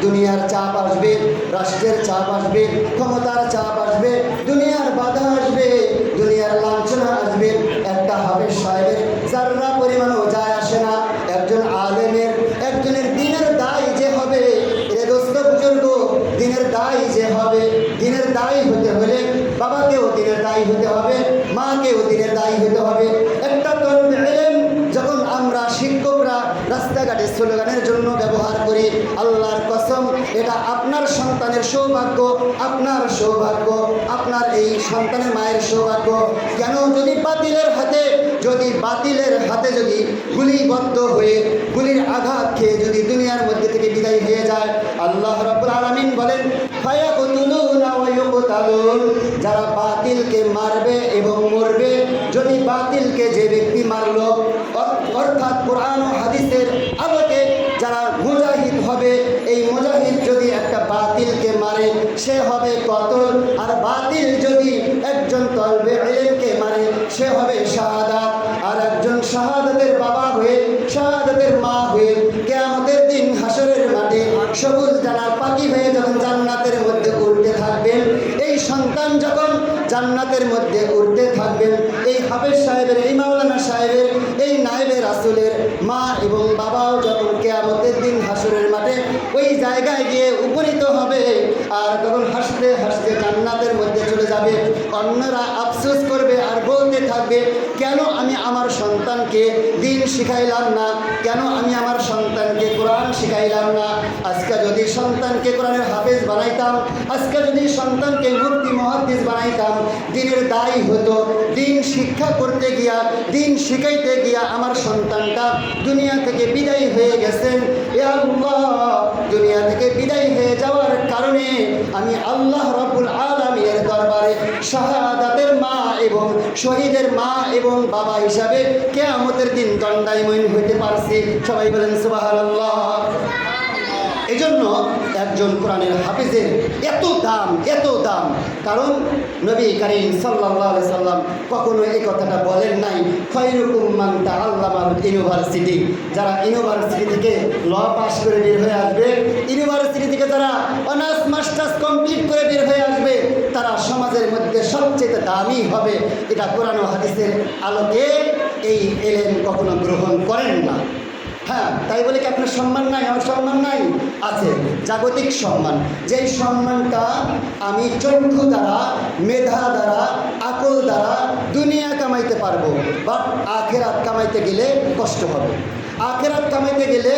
দুনিয়ার চাপ আসবে, রাষ্ট্রের চাপ আসবে, ক্ষমতার চাপ আসবে, দুনিয়ার বাধা আসবে, দুনিয়ার লাঞ্ছনা আসবে। একটা হাফেজ সাহেবের যারা পরিমাণও যায় আসে না। একজন আলেমের, একজনের দিনের দায় যে হবে, এ দোস্ত বুজুর্গ, দিনের দায় যে হবে, দিনের দায়ী হতে হলে বাবাকেও দিনের দায়ী হতে হবে, মাকেও দিনের দায়ী হতে হবে। একটা তরুণ এলেম যখন আমরা শিক্ষকরা রাস্তাঘাটে স্লোগানের জন্য ব্যবহার করি, আল্লাহর কসম এটা আপনার সন্তানের সৌভাগ্য, আপনার সৌভাগ্য, আপনার এই সন্তানের মায়ের সৌভাগ্য। কেন? যদি বাতিলের হাতে যদি গুলিবদ্ধ হয়ে গুলির আঘাত খেয়ে যদি দুনিয়ার মধ্যে থেকে বিদায় হয়ে যায়, আল্লাহ রাব্বুল আলামিন বলেন ফায়াকুতুলুনা ওয়া ইউকতালুন, যারা বাতিলকে মারবে এবং মরবে, যদি বাতিলকে যে ব্যক্তি মারলো, অর্থাৎ কোরআন ও হাদিসের আলোকে যারা মুজাহিদ হবে, এই মুজাহিদ যদি একটা বাতিলকে মারে সে হবে কতল, আর বাতিল যদি একজন তলবে ইলমকে মারে সে হবে শাহাদাত। আর একজন শাহাদাতের বাবা হয়ে, শাহাদাতের মা হয়ে কিয়ামতের দিন হাসরের মাঠে সবুজ ডানার পাখি হয়ে যখন জান্নাতের মধ্যে উড়তে থাকবেন, এই সন্তান যখন জান্নাতের মধ্যে উড়তে থাকবেন, এই হাফেজ সাহেবের, এই মাওলানা সাহেবের, এই নায়েবে রাসূলের মা এবং বাবাও যখন কিয়ামতের দিন হাসরের মাঠে ওই জায়গায় গিয়ে উপনীত হবে, আর তখন হাসতে হাসতে জান্নাতের মধ্যে চলে যাবে, অন্যরা আফসোস করবে আর বলতে থাকবে কেন আমি আমার সন্তানকে দ্বীন শিখাইলাম না, কেন আমি আমার সন্তানকে কোরআন শিখাইলাম না। আজকে যদি সন্তানকে কোরআনের হাফেজ বানাইতাম, আজকে যদি সন্তানকে মুফতি মুহাদ্দিস বানাইতাম, দ্বীনের দায়ী হতো। দ্বীন শিক্ষা করতে গিয়া, দ্বীন শিখাইতে গিয়া আমার সন্তানটা দুনিয়া থেকে বিদায় হয়ে গেছেন। ইয়া আল্লাহ, দুনিয়া থেকে বিদায় হয়ে যাওয়ার কারণে আমি আল্লাহ রাব্বুল আলামিনের দরবারে শাহাদাতের মা এবং শহীদের মা এবং বাবা হিসাবে কিয়ামতের দিন দণ্ডায়মান হইতে পারছি। সবাই বলেন সুবহানাল্লাহ। এজন্য একজন কোরআনের হাফেজের এত দাম, এত দাম। কারণ নবী করিম সাল্লাল্লাহু আলাইহি সাল্লাম কখনো এই কথাটা বলেন নাই খায়রুকুম মান তাআল্লামাল ইউনিভার্সিটি, যারা ইউনিভার্সিটি থেকে ল পাস করে বের হয়ে আসবে, ইউনিভার্সিটি থেকে যারা অনার্স মাস্টার্স কমপ্লিট করে বের হয়ে আসবে, তারা সমাজের মধ্যে সবচেয়ে দামি হবে। এটা কোরআন ও হাদিসের আলোকে এই এলেম কখনো গ্রহণ করেন না। হ্যাঁ, তাই বলে কি আপনার সম্মান নাই? আমার সম্মান নাই, আছে জাগতিক সম্মান। যেই সম্মানটা আমি চক্ষু দ্বারা, মেধা দ্বারা, আকল দ্বারা দুনিয়া কামাইতে পারবো, বাট আখেরাত কামাইতে গেলে কষ্ট হবে। আখেরাত কামাইতে গেলে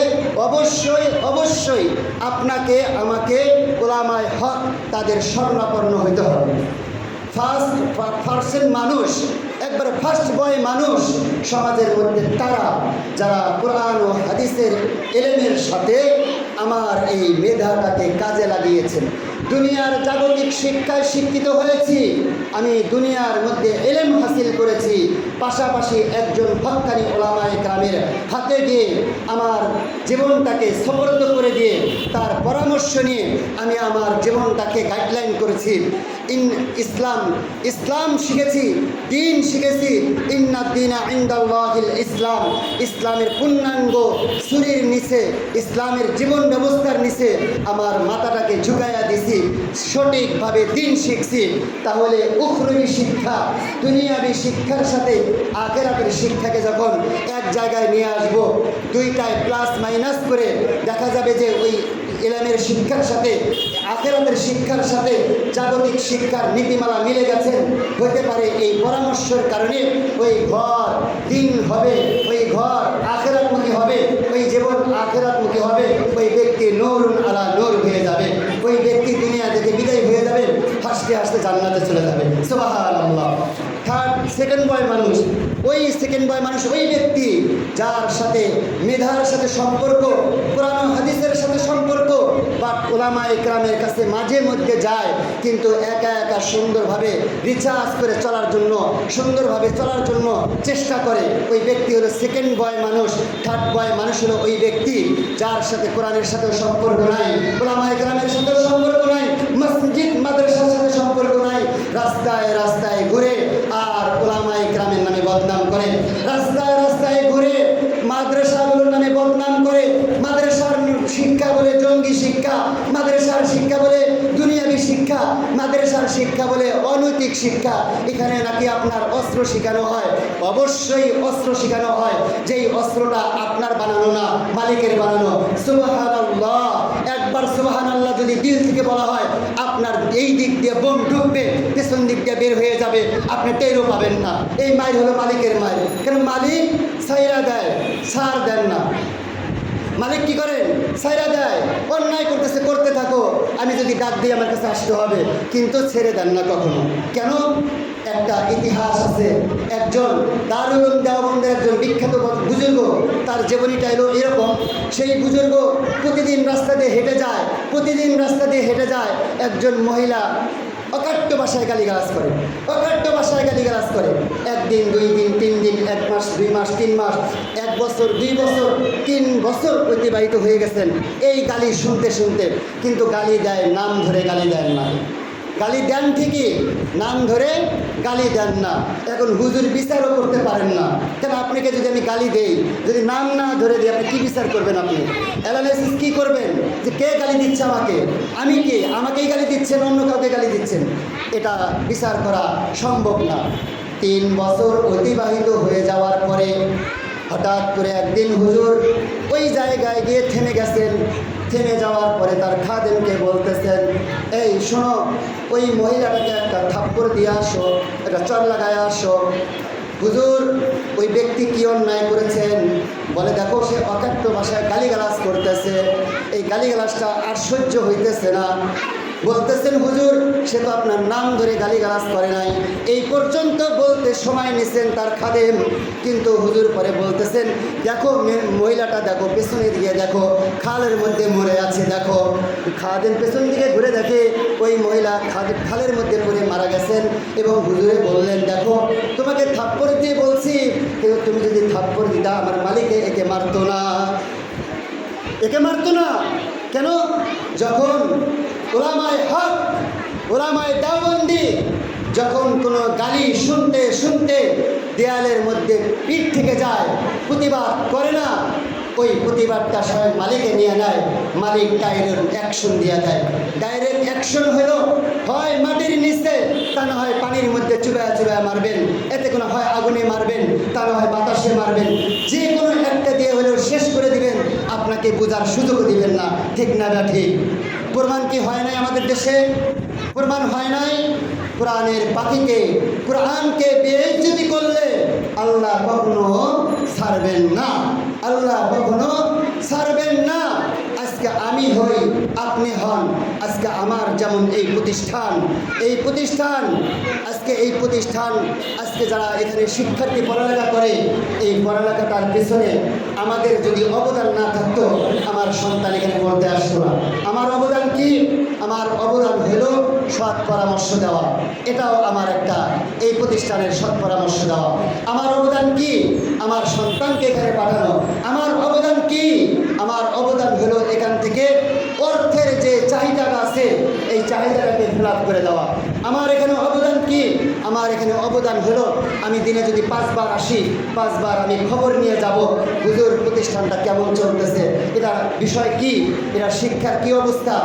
অবশ্যই অবশ্যই আপনাকে আমাকে ওলামায়ে হক তাদের শরণাপন্ন হইতে হবে। ফার্স্ট মানুষ, একবারে ফার্স্ট বয় মানুষ সমাজের মধ্যে তারা যারা কোরআন ও হাদিসের এলেমের সাথে আমার এই মেধাটাকে কাজে লাগিয়েছেন। দুনিয়ার জাগতিক শিক্ষায় শিক্ষিত হয়েছি, আমি দুনিয়ার মধ্যে এলেম হাসিল করেছি, পাশাপাশি একজন হক্কানি ওলামায়ে কেরামের হাতে গিয়ে আমার জীবনটাকে সমর্থ করে দিয়ে তার পরামর্শ নিয়ে আমি আমার জীবনটাকে গাইডলাইন করেছি। ইসলাম শিখেছি, দ্বীন শিখেছি। ইন্নাদ দীনা ইনদাল্লাহিল ইসলাম, ইসলামের পূর্ণাঙ্গ সুরির নিচে, ইসলামের জীবন ব্যবস্থার নিচে আমার মাথাটাকে ঝুঁকাইয়া দিছি, সঠিকভাবে দ্বীন শিখছি। তাহলে উখরবি শিক্ষা, দুনিয়াবি শিক্ষার সাথে আখিরাতের শিক্ষাকে যখন এক জায়গায় নিয়ে আসবো, দুইটায় প্লাস মাইনাস করে দেখা যাবে যে ওই ইলমের শিক্ষার সাথে আখিরাতের শিক্ষার সাথে জাগতিক শিক্ষার নীতিমালা মিলে গেছেন। হতে পারে এই পরামর্শের কারণে ওই ঘর দিন হবে, ওই ঘর আখিরাতমুখী হবে, ওই জীবন আখিরাতমুখী হবে, ওই ব্যক্তি নূরুন আলা নূর হয়ে যাবে, ওই ব্যক্তি দুনিয়া থেকে বিদায় হয়ে যাবে, হাসতে হাসতে জান্নাতে চলে যাবে। সুবহানাল্লাহ। থার্ড সেকেন্ড বয় মানুষ, ওই সেকেন্ড বয় মানুষ ওই ব্যক্তি যার সাথে মেধার সাথে সম্পর্ক, কোরআন ও হাদিসের সাথে সম্পর্ক, বা ওলামায়ে কেরামের কাছে মাঝে মধ্যে যায়, কিন্তু একা একা সুন্দরভাবে রিচার্জ করে চলার জন্য, সুন্দরভাবে চলার জন্য চেষ্টা করে, ওই ব্যক্তি হলো সেকেন্ড বয় মানুষ। থার্ড বয় মানুষ হলো ওই ব্যক্তি যার সাথে কোরআনের সাথে সম্পর্ক নাই, ওলামায়ে কেরামের সাথে সম্পর্ক নাই, মসজিদ মাদ্রাসার সাথে সম্পর্ক নাই, রাস্তায় রাস্তায় ঘুরে আর ওলামায়ে কেরামের নামে বদনাম করে, রাস্তায় রাস্তায় ঘুরে মাদ্রাসাগুলোর নামে বদনাম করে, মাদ্রাসার শিক্ষা বলে জঙ্গি শিক্ষা, মাদ্রাসার শিক্ষা বলে দুনিয়াবি শিক্ষা, মাদ্রাসার শিক্ষা বলে অনৈতিক শিক্ষা। এখানে নাকি আপনার অস্ত্র শেখানো হয়, অবশ্যই অস্ত্র শেখানো হয়, যেই অস্ত্রটা আপনার বানানো না, মালিকের বানানো। সুবহানাল্লাহ। একবার সুবহানাল্লাহ যদি দিল থেকে বলা হয়, আপনার এই দিক দিয়ে বোম ঢুকবে, পেছন দিক দিয়ে বের হয়ে যাবে, আপনি টেরও পাবেন না। এই মায়ের হলো মালিকের মায়ের, কারণ মালিক ছাইরা দেয়, ছাড় দেন না। মালিক কি করেন? ছাইরা দেয়। অন্যায় করতেছে, করতে থাকো, আমি যদি ডাক দিই আমার কাছে আসতে হবে, কিন্তু ছেড়ে দেন না কখনো। কেন? একটা ইতিহাস আছে, একজন দারুল দেওবন্দের একজন বিখ্যাত বুজুর্গ, তার জীবনীটা এলো এরকম। সেই বুজুর্গ প্রতিদিন রাস্তা দিয়ে হেঁটে যায়, প্রতিদিন রাস্তা দিয়ে হেঁটে যায়। একজন মহিলা অকাট্য ভাষায় গালিগালাজ করে, অকাট্য ভাষায় গালিগালাজ করে। একদিন, 2 দিন, 3 দিন, 1 মাস, 2 মাস, 3 মাস, 1 বছর, 2 বছর, 3 বছর অতিবাহিত হয়ে গেছেন এই গালি শুনতে শুনতে। কিন্তু গালি দেয়, নাম ধরে গালি দেন না। গালি দেন ঠিকই, নাম ধরে গালি দেন না। এখন হুজুর বিচারও করতে পারেন না। কেন? আপনাকে যদি আমি গালি দেই, যদি নাম না ধরে দিই, আপনি কী বিচার করবেন? আপনি অ্যানালাইসিস কী করবেন যে কে গালি দিচ্ছে আমাকে? আমি কে? আমাকেই গালি দিচ্ছেন, অন্য কাউকে গালি দিচ্ছেন? এটা বিচার করা সম্ভব না। 3 বছর অতিবাহিত হয়ে যাওয়ার পরে হঠাৎ করে একদিন হুজুর ওই জায়গায় গিয়ে থেমে গেছেন। থেমে যাওয়ার পরে তার খাদেমকে বলতেছেন, এই শোনো, ওই মহিলাটাকে একটা থাপ্পড় দিয়ে আসো, একটা চর লাগায় আসো। হুজুর, ওই ব্যক্তি কি অন্যায় করেছেন? বলে, দেখো, সে অকাট্য ভাষায় গালিগালাজ করতেছে, এই গালিগালাজটা আর সহ্য হইতেছে না। বলতেছেন, হুজুর, সে তো আপনার নাম ধরে গালিগালাজ করে নাই। এই পর্যন্ত বলতে সময় নিছেন তার খাদেম, কিন্তু হুজুর পরে বলতেছেন, দেখো মহিলাটা, দেখো পেছনে দিকে, দেখো খালের মধ্যে মরে আছে, দেখো। খাদেম পেছন দিকে ঘুরে দেখে ওই মহিলা খালের মধ্যে পড়ে মারা গেছেন। এবং হুজুরে বললেন, দেখো, তোমাকে থাপ্পড় দিয়ে বলছি, কিন্তু তুমি যদি থাপ্পড় দিতা আমার মালিকে একে মারতো না, একে মারতো না। কেন? যখন ওলামায়ে হক, ওলামায়ে দেওবন্দি যখন কোনো গালি শুনতে শুনতে দেয়ালের মধ্যে পিঠ থেকে যায়, প্রতিবাদ করে না, ওই প্রতিবাদটা স্বয়ং মালিকে নিয়ে নেয়। মালিক ডাইরেক্ট অ্যাকশন দিয়ে দেয়। ডাইরেক্ট অ্যাকশন হলো হয় মাটির নিচে, তা না হয় পানির মধ্যে চুবায়া চুবায়া মারবেন, এতে কোনো হয় আগুনে মারবেন, তা না হয় বাতাসে মারবেন, যে কোনো একটা দিয়ে হলেও শেষ করে দিবেন, আপনাকে বোঝার সুযোগও দিবেন না। ঠিক না? ঠিক। প্রমাণ কি হয় নাই আমাদের দেশে? প্রমাণ হয় নাই? কোরআনের পাখিকে, কোরআনকে বেইজ্জতি করলে আল্লাহ কখনো ছাড়বেন না, আল্লাহ কখনো ছাড়বেন না। আজকে আমি হই, আপনি হন, আজকে আমার যেমন এই প্রতিষ্ঠান, আজকে যারা এখানে শিক্ষার্থী পড়ালেখা করে, এই পড়ালেখাটার পেছনে আমাদের যদি অবদান না থাকতো, আমার সন্তান এখানে পড়তে আসতো না। আমার অবদান কি? আমার অবদান হলো সৎ পরামর্শ দেওয়া। এটাও আমার একটা, এই প্রতিষ্ঠানের সৎ পরামর্শ দেওয়া। আমার অবদান কি? আমার সন্তানকে এখানে পাঠানো। আমার অবদান কি? আমার অবদান হলো এখান থেকে অর্থের যে চাহিদাটা আছে, এই চাহিদাটাকে ফিল আপ করে দেওয়া। আমার এখানে অবদান কি? আমার এখানে অবদান হলো আমি দিনে যদি 5 বার আসি, 5 বার আমি খবর নিয়ে যাব হুজুর প্রতিষ্ঠানটা কেমন চলতেছে, এটা বিষয় কি, এটা শিক্ষার কি অবস্থা,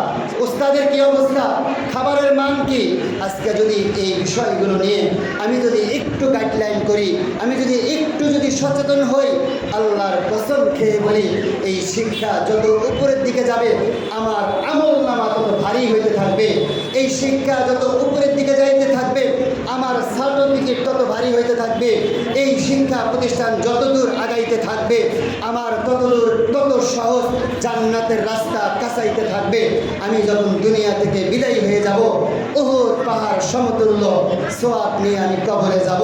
ওস্তাদের কি অবস্থা, খাবারের মান কি। আজকে যদি এই বিষয়গুলো নিয়ে আমি যদি একটু গাইডলাইন করি, আমি যদি একটু সচেতন হই, আল্লাহর কসম খেয়ে বলি, এই শিক্ষা যত উপরের দিকে যাবে আমার আমল নামা তত ভারী হইতে থাকবে। এই শিক্ষা যত উপরের দিকে যাইতে থাকবে আমার সার্টিফিকেট তত ভারী হইতে থাকবে। এই শিক্ষা প্রতিষ্ঠান যতদূর আগাইতে থাকবে আমার তত সহজ জান্নাতের রাস্তা কাছাইতে থাকবে। আমি যখন দুনিয়া থেকে বিদায়ী হয়ে যাব, উহুদ পাহাড় সমতুল্য সওয়াব নিয়ে আমি কবরে যাব।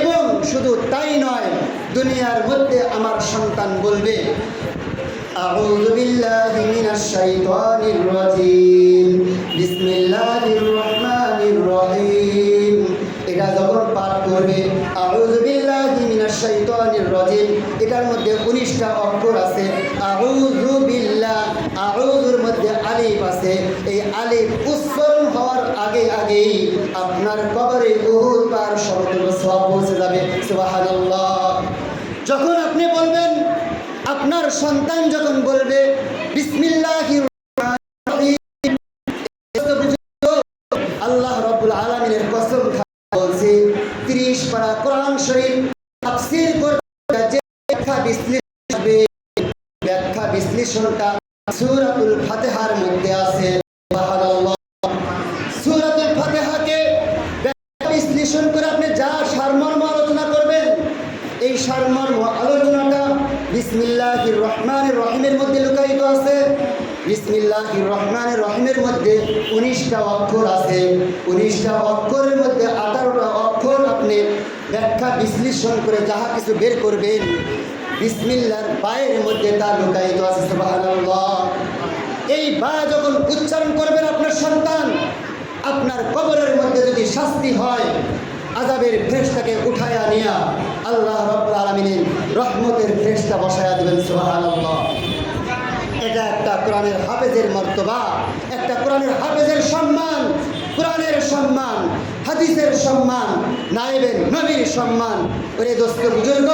এবং শুধু তাই নয়, দুনিয়ার মধ্যে আমার সন্তান বলবে, আউযু বিল্লাহি মিনাশ শাইতানির রাজীম, বিসমিল্লাহির রহমানির রহিম। এটা যখন পাঠ করবে, আউযু বিল্লাহি মিনাশ শাইতানির রাজীম, এটার মধ্যে 19টা অক্ষর আছে। আউযু বিল্লাহ, আউযুর মধ্যে আলিফ আছে। এই আলিফ উচ্চারণ হওয়ার আগেই আপনার কবরে উহুদ পাহাড় সমতুল্য সওয়াব পৌঁছে যাবে। সুবহানাল্লাহ। যখন আপনি বলবেন, আপনার সন্তান যখন বলবে বিসমিল্লাহির রহমানির রহিম, আল্লাহ রাব্বুল আলামিনের কসম বলছি, 30 পারা কোরআন শরীফ তাফসীর করতে যে ব্যাখ্যা বিশ্লেষণটা সূরাতুল ফাতিহার মধ্যে আছে। সুবহানাল্লাহ। সূরাতুল ফাতিহাকে ব্যাখ্যা বিশ্লেষণ করে আপনি যা সারমর্ম আলোচনা করবেন, এই সারমর্ম আলোচনাটা বিসমিল্লাহির রহমানির রহিমের মধ্যে লুকায়িত আছে। বিসমিল্লাহির রহমানির রহিমের মধ্যে 19টা অক্ষর আছে। 19টা অক্ষরের মধ্যে 18টা অক্ষর আপনি ব্যাখ্যা বিশ্লেষণ করে যাহা কিছু বের করবেন, বিসমিল্লাহর বায়ের মধ্যে তা লুকায়িত আছে। সুবহানাল্লাহ। এই বা যখন উচ্চারণ করবেন আপনার সন্তান, আপনার কবরের মধ্যে যদি শাস্তি হয়, আযাবের ফেরেশতাকে উঠায়া নিয়া আল্লাহ রাব্বুল আলামিনের রহমতের ফেরেশতা বসায়া দিবেন। সুবহানাল্লাহ। এটা একটা কোরআনের হাফেজের মর্তবা, একটা কোরআনের হাফেজের সম্মান, কোরআনের সম্মান, হাদিসের সম্মান, নায়েবের নবীর সম্মান। ওরে দোস্ত বুজুর্গ,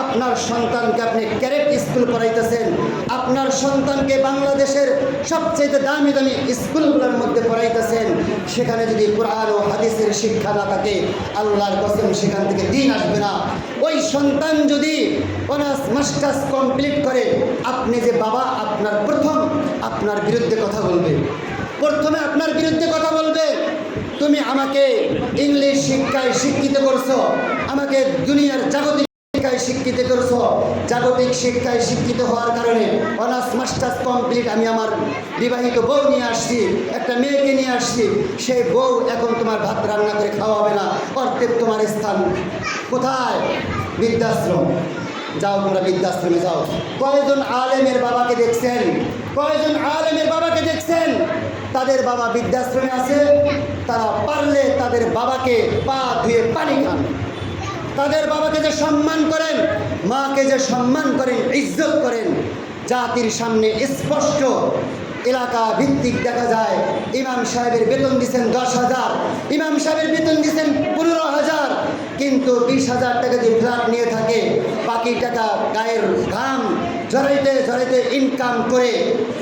আপনার সন্তানকে আপনি ক্যারেট স্কুল পড়াইতেছেন, আপনার সন্তানকে বাংলাদেশের সবচেয়ে দামি দামি স্কুলগুলোর মধ্যে পড়াইতেছেন, সেখানে যদি কোরআন ও হাদিসের শিক্ষা না থাকে, আল্লাহর কসম সেখান থেকে দিন আসবে না। ওই সন্তান যদি অনার্স মাস্টার্স কমপ্লিট করে, আপনি যে বাবা, আপনার প্রথম আপনার বিরুদ্ধে কথা বলবে, প্রথমে আপনার বিরুদ্ধে কথা বলবে। তুমি আমাকে ইংলিশ শিক্ষায় শিক্ষিত করছো, আমাকে দুনিয়ার জাগতিক শিক্ষায় শিক্ষিত করছো। জাগতিক শিক্ষায় শিক্ষিত হওয়ার কারণে অনার্স মাস্টার্স কমপ্লিট আমি আমার বিবাহিত বউ নিয়ে আসছি, একটা মেয়েকে নিয়ে আসছি। সেই বউ এখন তোমার ভাত রান্না করে খাওয়াবে না, অর্থের তোমার স্থান কোথায়? বৃদ্ধাশ্রম। যাও তোমরা বৃদ্ধাশ্রমে যাও। কয়জন আলেমের বাবাকে দেখছেন? কয়জন আলেমের বাবাকে দেখছেন তাদের বাবা বৃদ্ধাশ্রমে আছে? তারা পারলে তাদের বাবাকে পা ধুয়ে পানি খান। তাদের বাবাকে যে সম্মান করেন, মাকে যে সম্মান করেন, ইজ্জত করেন, জাতির সামনে স্পষ্ট এলাকা ভিত্তিক দেখা যায়। ইমাম সাহেবের বেতন দিচ্ছেন 10,000, ইমাম সাহেবের বেতন দিচ্ছেন 15,000, কিন্তু 20,000 টাকা দিয়ে ফ্ল্যাট নিয়ে থাকে, বাকি টাকা গায়ের ঘাম ঝরাইতে ঝরাইতে ইনকাম করে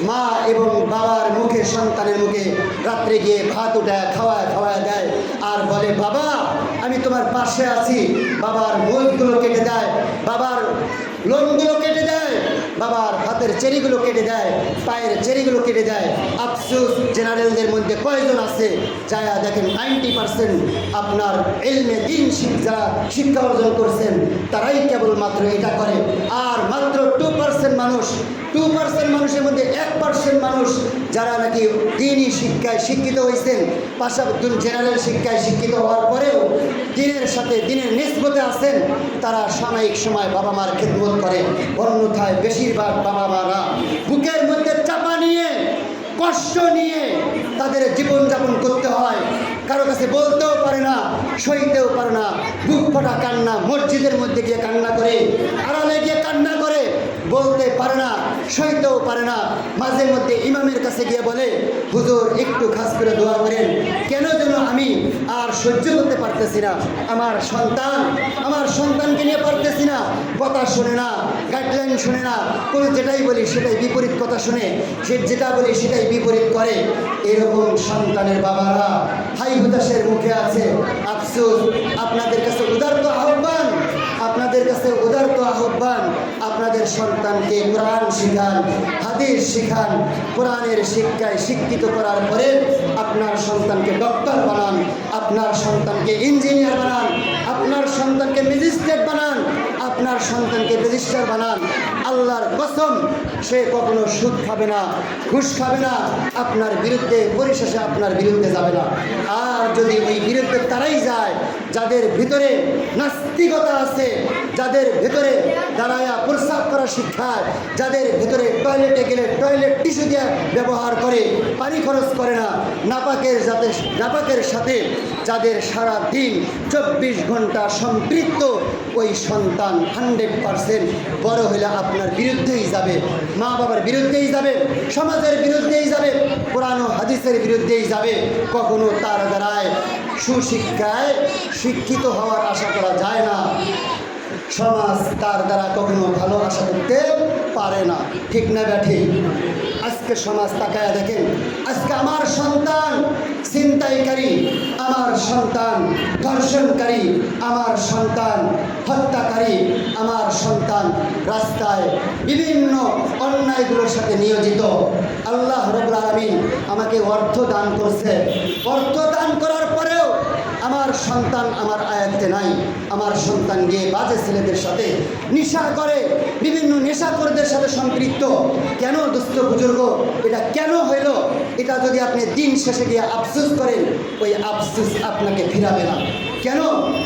মা এবং বাবার মুখে, সন্তানের মুখে রাত্রে গিয়ে ভাত উঠায় খাওয়ায় দেয়, আর বলে বাবা আমি তোমার পাশে আছি। বাবার মুখগুলো কেটে দেয়, বাবার লোমগুলো কেটে দেয়, বাবার হাতের চেরিগুলো কেটে দেয়, পায়ের চেরিগুলো কেটে দেয়। আফসোস জেনারেলদের মধ্যে কয়জন আছে যারা দেখেন 90% আপনার এলমে দিন যারা শিক্ষা অর্জন করছেন তারাই কেবলমাত্র এটা করে। আর মাত্র 2% মানুষ, 2% মানুষের মধ্যে 1% মানুষ যারা নাকি দিনই শিক্ষায় শিক্ষিত হয়েছেন, পাশাপাশি জেনারেল শিক্ষায় শিক্ষিত হওয়ার পরেও দিনের সাথে দিনের নিসবতে আছেন, তারা সাময়িক সময় বাবা মার খেদমত করে। অন্যথায় বেশিরভাগ বাবা মারা বুকের মধ্যে চাপা নিয়ে, কষ্ট নিয়ে তাদের জীবনযাপন করতে হয়। কারো কাছে বলতেও পারে না, সইতেও পারে না, বুক ফোটা কান্না, মসজিদের মধ্যে গিয়ে কান্না করে, আড়ালে গিয়ে কান্না করে, বলতে পারে না, সইতেও পারে না। মাঝে মধ্যে ইমামের কাছে গিয়ে বলে হুজুর একটু খাস করে দোয়া করেন, কেন যেন আমি আর সহ্য করতে পারতেছি না, আমার সন্তানকে নিয়ে পারতেছি না, কথা শোনে না, গাইডলাইন শোনে না, কোনো যেটাই বলি সেটাই বিপরীত কথা শুনে, সে যেটা বলি সেটাই বিপরীত করে। এরকম সন্তানের বাবারা হাই হুতাশের মুখে আছে। আফসোস, আপনাদের কাছে উদারত আহ্বান, আপনাদের কাছে উদারত আহ্বান, আপনাদের সন্তানকে কোরআন শিখান, হাদিস শিখান। কোরআনের শিক্ষায় শিক্ষিত করার পরে আপনার সন্তানকে ডক্টর বানান, আপনার সন্তানকে ইঞ্জিনিয়ার বানান, আপনার সন্তানকে ম্যাজিস্ট্রেট বানান, আপনার সন্তানকে রেজিস্ট্রার বানান। আল্লাহর কসম, সে কখনো সুদ খাবে না, ঘুষ খাবে না, আপনার বিরুদ্ধে পরিশেষে আপনার বিরুদ্ধে যাবে না। আর যদি ওই বিরুদ্ধে তারাই যায় যাদের ভিতরে নাস্তিকতা আছে, যাদের ভিতরে দাঁড়ায়া প্রস্রাব করা শিক্ষায়, যাদের ভিতরে টয়লেটে গেলে টয়লেট টিস্যু দিয়ে ব্যবহার করে, পানি খরচ করে না, নাপাকের সাথে যাদের সারা দিন 24 ঘন্টা সম্পৃক্ত, ওই সন্তান 100% বড় হলে আপনার বিরুদ্ধেই যাবে, মা বাবার বিরুদ্ধেই যাবে, সমাজের বিরুদ্ধেই যাবে, কোরআন ও হাদিসের বিরুদ্ধেই যাবে। কখনো তার দ্বারায় সুশিক্ষায় শিক্ষিত হওয়ার আশা করা যায় না। সমাজ তার দ্বারা কখনো ভালো আশা করতে পারে না। ঠিক না ব্যাঠি? আজকে সমাজ তাকায়া দেখেন, আজকে আমার সন্তান ছিনতাইকারী, আমার সন্তান ধর্ষণকারী, আমার সন্তান হত্যাকারী, আমার সন্তান রাস্তায় বিভিন্ন অন্যায়গুলোর সাথে নিয়োজিত। আল্লাহ রাব্বুল আলামিন আমাকে অর্থ দান করছে, অর্থ দান করার পরেও আমার সন্তান আমার আয়ত্তে নাই, আমার সন্তান গিয়ে বাজে ছেলেদের সাথে নেশা করে, বিভিন্ন নেশাখোরদের সাথে সম্পৃক্ত। কেন দোস্ত বুজুর্গ, এটা কেন হইল? এটা যদি আপনি দিন শেষে গিয়ে আফসোস করেন, ওই আফসোস আপনাকে ফিরাবে না। কেন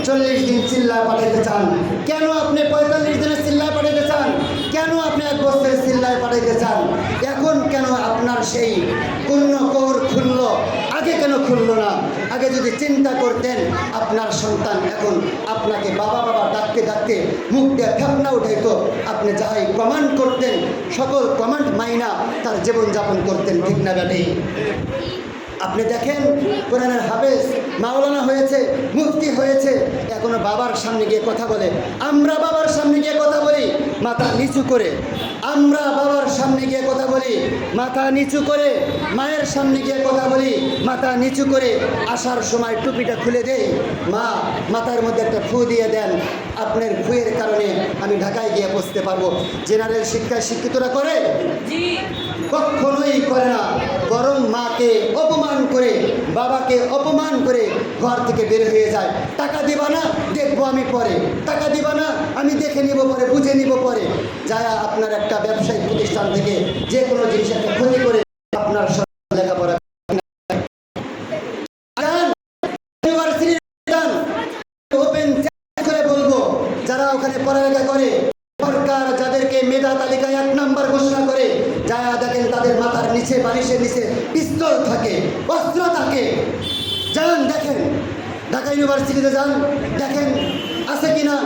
40 দিন চিল্লায় পাঠাইতে চান? কেন আপনি 45 দিনের চিল্লায় পাঠাইতে চান? কেন আপনি 1 বছরের চিল্লায় পাঠাইতে চান? এখন কেন আপনার সেই পূর্ণ কৌর খুলল, আগে কেন খুলল না? আগে যদি চিন্তা করতেন, আপনার সন্তান এখন আপনাকে বাবা বাবা ডাকতে ডাকতে মুখ দিয়ে ফেপনা উঠাইতো, আপনি যাই কমান্ড করতেন সকল কমান্ড মাইনা তার জীবনযাপন করতেন, ঠিক না বেটি? আপনি দেখেন কোরআনের হাফেজ মাওলানা হয়েছে, মুফতি হয়েছে, এখনো বাবার সামনে গিয়ে কথা বলে। আমরা বাবার সামনে গিয়ে কথা বলি মাথা নিচু করে, আমরা বাবার সামনে গিয়ে কথা বলি মাথা নিচু করে, মায়ের সামনে গিয়ে কথা বলি মাথা নিচু করে। আসার সময় টুপিটা খুলে দেই, মা মাথার মধ্যে একটা ফু দিয়ে দেন, আপনার ফুয়ের কারণে আমি ঢাকায় গিয়ে পৌঁছতে পারবো। জেনারেল শিক্ষায় শিক্ষিতরা করে? কখনোই করে না, বরং মাকে অপমান করে, বাবাকে অপমান করে ঘর থেকে বের হয়ে যায়। টাকা দিবা না, দেখবো আমি পরে, টাকা দিবা না, আমি দেখে নিব পরে, বুঝে নিব পরে। যায় আপনার একটা ব্যবসায়িক প্রতিষ্ঠান থেকে যে কোনো জিনিস একটা ক্ষতি করে আপনার লেখাপড়া ওপেন করে বলবো, যারা ওখানে পড়ালেখা করে, সরকার যাদেরকে মেধা তালিকায় 1 নম্বর ঘোষণা করে, যারা দেখেন তাদের মাথার নিচে বালিশের নিচে পিস্তল থাকে, অস্ত্র থাকে। যান দেখেন, ঢাকা ইউনিভার্সিটিতে যান দেখেন আছে কিনা।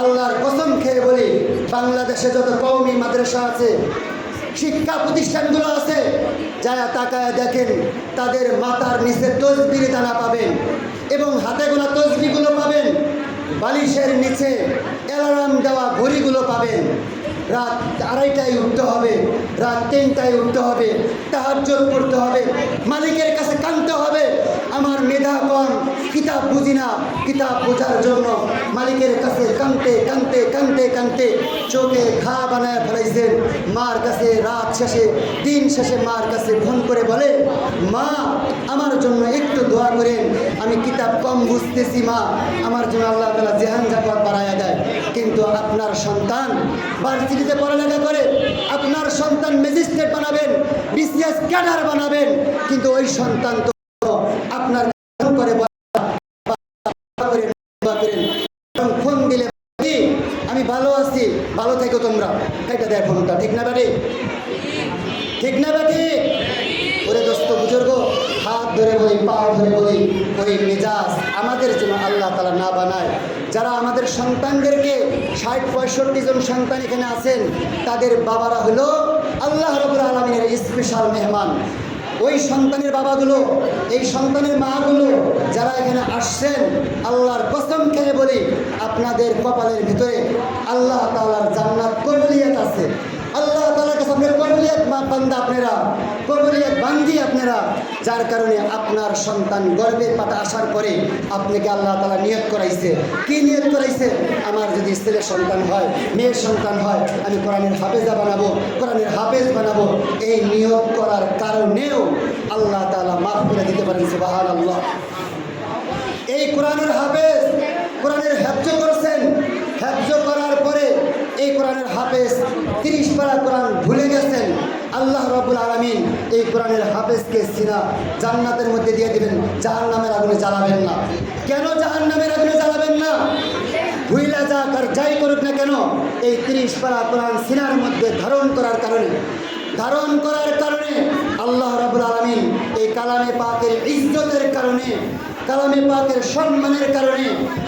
আল্লাহর কসম খেয়ে বলি, বাংলাদেশে যত কওমি মাদ্রাসা আছে, শিক্ষা প্রতিষ্ঠানগুলো আছে, যারা তাকায় দেখেন তাদের মাথার নিচে তসবির দানা পাবেন এবং হাতে গোনা তসবিগুলো পাবেন, বালিশের নিচে অ্যালার্ম দেওয়া ঘড়িগুলো পাবেন। রাত 2:30টায় উঠতে হবে, রাত 3টায় উঠতে হবে, তাহাজ্জুদ পড়তে হবে, মালিকের কাছে কাঁদতে হবে, আমার মেধা কম, কিতাব বুঝি না, কিতাব বোঝার জন্য মালিকের কাছে কাঁদতে কাঁদতে কাঁদতে কাঁদতে চোখে ঘা বানায় ফেলাইছেন। মার কাছে রাত শেষে, দিন শেষে মার কাছে ফোন করে বলে, মা আমার জন্য একটু দোয়া করেন, আমি কিতাব কম বুঝতেছি মা, আমার জন্য আল্লাহ তাআলা জেহান জাকাত বাড়ায়া দেয়। কিন্তু আপনার সন্তান ভার্সিটিতে পড়ালেখা করে, আপনার সন্তান ম্যাজিস্ট্রেট বানাবেন, বিসিএস ক্যাডার বানাবেন, কিন্তু ওই সন্তান তো আপনার করে ফোন দিলে আমি ভালো আছি, ভালো থেকো তোমরা, এটা দেয় ফোনটা, ঠিক না বেটি? ঠিক না বেটি? ওরে দোস্ত বুজুর্গ, হাত ধরে বলি, পা ধরে বলি, ওই মেজাজ আমাদের জন্য আল্লাহ তাআলা না বানায়। যারা আমাদের সন্তানদেরকে 60-65 জন সন্তান এখানে আছেন, তাদের বাবারা হলো আল্লাহ রাব্বুল আলামিনের স্পেশাল মেহমান। ওই সন্তানের বাবাগুলো, এই সন্তানের মাগুলো যারা এখানে আসছেন, আল্লাহর কসম খেয়ে বলি, আপনাদের কপালের ভিতরে আল্লাহ তাআলার জান্নাত কবুলিয়ত আছে। আল্লাহ তাআলার কাছে আপনার কবুলিয়ত বান্দা, আপনারা কবুলিয়ত বান্দি আপনারা, যার কারণে আপনার সন্তান গর্ভে পাতা আসার পরে আপনাকে আল্লাহ তাআলা নিয়ত করাইছে। কি নিয়ত করাইছে? আমার যদি ছেলে সন্তান হয়, মেয়ের সন্তান হয়, আমি কোরআনের হাফেজা বানাবো, কোরআনের হাফেজ বানাবো। এই নিয়ত করার কারণেও আল্লাহ তাআলা মাফ করে দিতে পারেন, সুবহানাল্লাহ। এই কোরআনের হাফেজ কোরআনের হেফজ করছেন, হেফজ করার পরে এই কোরআনের হাফেজ 30 পারা কোরআন ভুলে গেছেন, আল্লাহ রাব্বুল আলামিন এই কোরআনের হাফেজকে সিনা জান্নাতের মধ্যে দিয়ে দিবেন, জাহান্নামের আগুনে জ্বালাবেন না। কেন জাহান্নামের আগুনে জ্বালাবেন না? ভুইলা যাক আর যাই করুক না কেন, এই 30 পারা কোরআন সিনার মধ্যে ধারণ করার কারণে আল্লাহ রাব্বুল আলামিন এই কালামে পাকের ইজ্জতের কারণে, কালামে পাকের সম্মানের কারণে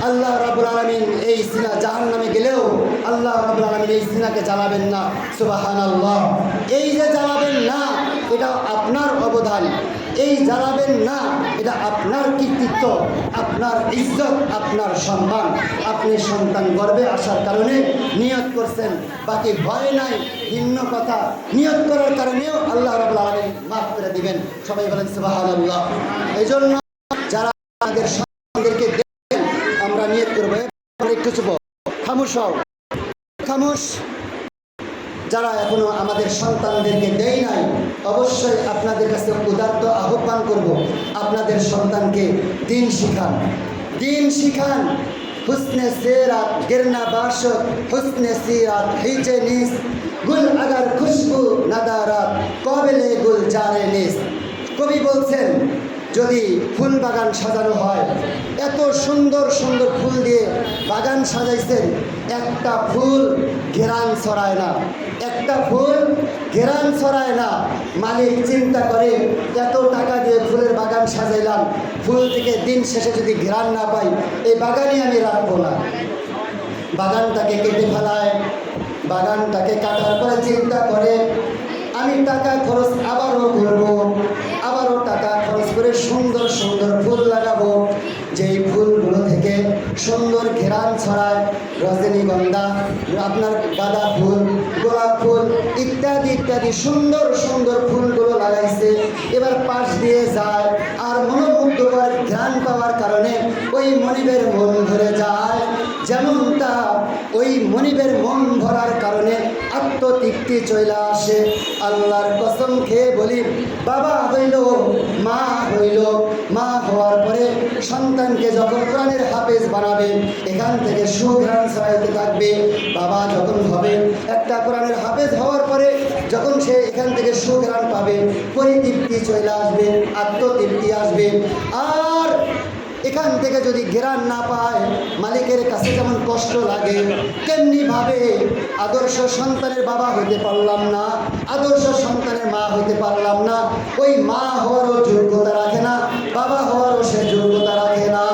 আল্লাহ রাব্বুল আলামিন এই সিনা জাহান্নামে গেলেও আল্লাহ রাব্বুল আলামিন এই সিনাকে জ্বালাবেন না, সুবহানাল্লাহ। এই যে জ্বালাবেন না, এটা আপনার অবদান, এই জ্বালাবেন না, এটা আপনার কৃতিত্ব, আপনার ইজ্জত, আপনার সম্মান। আপনি সন্তান গর্ভে আসার কারণে নিয়ত করছেন, বাকি ভয় নাই, ভিন্ন কথা। নিয়ত করার কারণেও আল্লাহ রাব্বুল আলামিন মাফ করে দিবেন। সবাই বলেন সুবহানাল্লাহ। এই জন্য যারা আমাদের সন্তানদেরকে দেখেন, আমরা নিয়ত করবো, একটু চুপ, খামোশ হও, খামোশ। যারা এখনো আমাদের সন্তানদেরকে দেয় নাই, অবশ্যই আপনাদের কাছে উদাত্ত আহ্বান করব, আপনাদের সন্তানকে দিন শিখান, দিন শিখান। হুসনে সেরাত গিরনা বাশত, হুসনে সিরাত হিচে নিস, গুল আগার খুশবু নাদারাত, কবেলে গুল জারে নিস। কবি বলছেন, যদি ফুল বাগান সাজানো হয়, এত সুন্দর সুন্দর ফুল দিয়ে বাগান সাজাইছেন, একটা ফুল ঘেরান ছড়ায় না, একটা ফুল ঘেরান ছড়ায় না। মালিক চিন্তা করে, এত টাকা দিয়ে ফুলের বাগান সাজাইলাম, ফুল থেকে দিন শেষে যদি ঘেরান না পাই, এই বাগানে আমি রাখবো না। বাগানটাকে কেটে ফেলায়। বাগানটাকে কাটার পরে চিন্তা করে, আমি টাকা খরচ আবারও করবো, আবারও টাকা খরচ করে সুন্দর সুন্দর ফুল লাগাবো, যেই ফুলগুলো থেকে সুন্দর ঘেরান ছড়ায়। রজনীগন্ধা, আপনার গাঁদা ফুল, গোলাপ ফুল ইত্যাদি ইত্যাদি সুন্দর সুন্দর ফুলগুলো লাগাইছে। এবার পাশ দিয়ে যায়, আর মনোমুগ্ধকর ঘ্রাণ পাওয়ার কারণে ওই মনিবের মন ধরে যায়। যেমনটা ওই মনিবের মন ভরার কারণে আত্মতৃপ্তি চলে আসে। আল্লাহর কসম খেয়ে বলি, বাবা হইল, মা হইল, মা হওয়ার পরে সন্তানকে যখন কোরআনের হাফেজ বানাবে, এখান থেকে সুঘ্রাণ ছড়াইতে থাকবে। বাবা যখন হবে, একটা কোরআনের হাফেজ হওয়ার পরে যখন সে এখান থেকে সুঘ্রাণ পাবে, পরিতৃপ্তি চলে আসবে, আত্মতৃপ্তি আসবে। আর এখান থেকে যদি ঘেরান না পায়, মালিকের কাছে যেমন কষ্ট লাগে, তেমনিভাবে আদর্শ সন্তানের বাবা হইতে পারলাম না, আদর্শ সন্তানের মা হইতে পারলাম না, ওই মা হওয়ারও যোগ্যতা রাখে না, বাবা হওয়ারও সে যোগ্যতা রাখে না।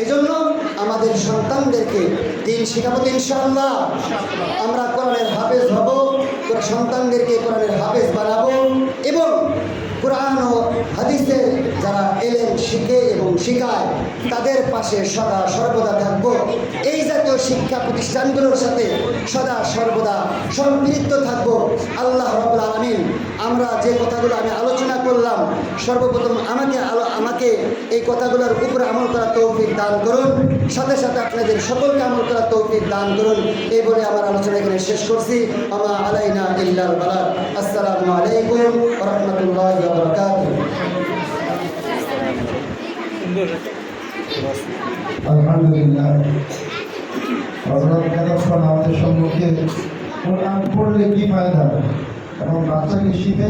এই জন্য আমাদের সন্তানদেরকে দিন শিখাবো ইনশাআল্লাহ। আমরা কোরআনের হাফেজ হব, সন্তানদেরকে কোরআনের হাফেজ বানাবো, এবং কোরআন ও হাদিসের যারা এলেম শিখে এবং শিখায় তাদের পাশে সদা সর্বদা থাকবো। এই জাতীয় শিক্ষা প্রতিষ্ঠানগুলোর সাথে সদা সর্বদা সম্পৃক্ত থাকবো। আল্লাহ রাব্বুল আলামিন আমরা যে কথাগুলো আমি আলোচনা করলাম, সর্বপ্রথম আমাকে এই কথাগুলোর উপরে আমল করার তৌফিক দান করুন, সাথে সাথে আপনাদের সকলকে আমল করার তৌফিক দান করুন। এই বলে আমার আলোচনা এখানে শেষ করছি। আমা আলাইনা ইল্লাল বালাগ। আসসালামু আলাইকুম ওয়া রাহমাতুল্লাহি ওয়া বারাকাতুহু। আলহামদুলিল্লাহ, আমাদের সম্মুখে কোরআন পড়লে কি ফায়দা এবং বাচ্চাকে শিখে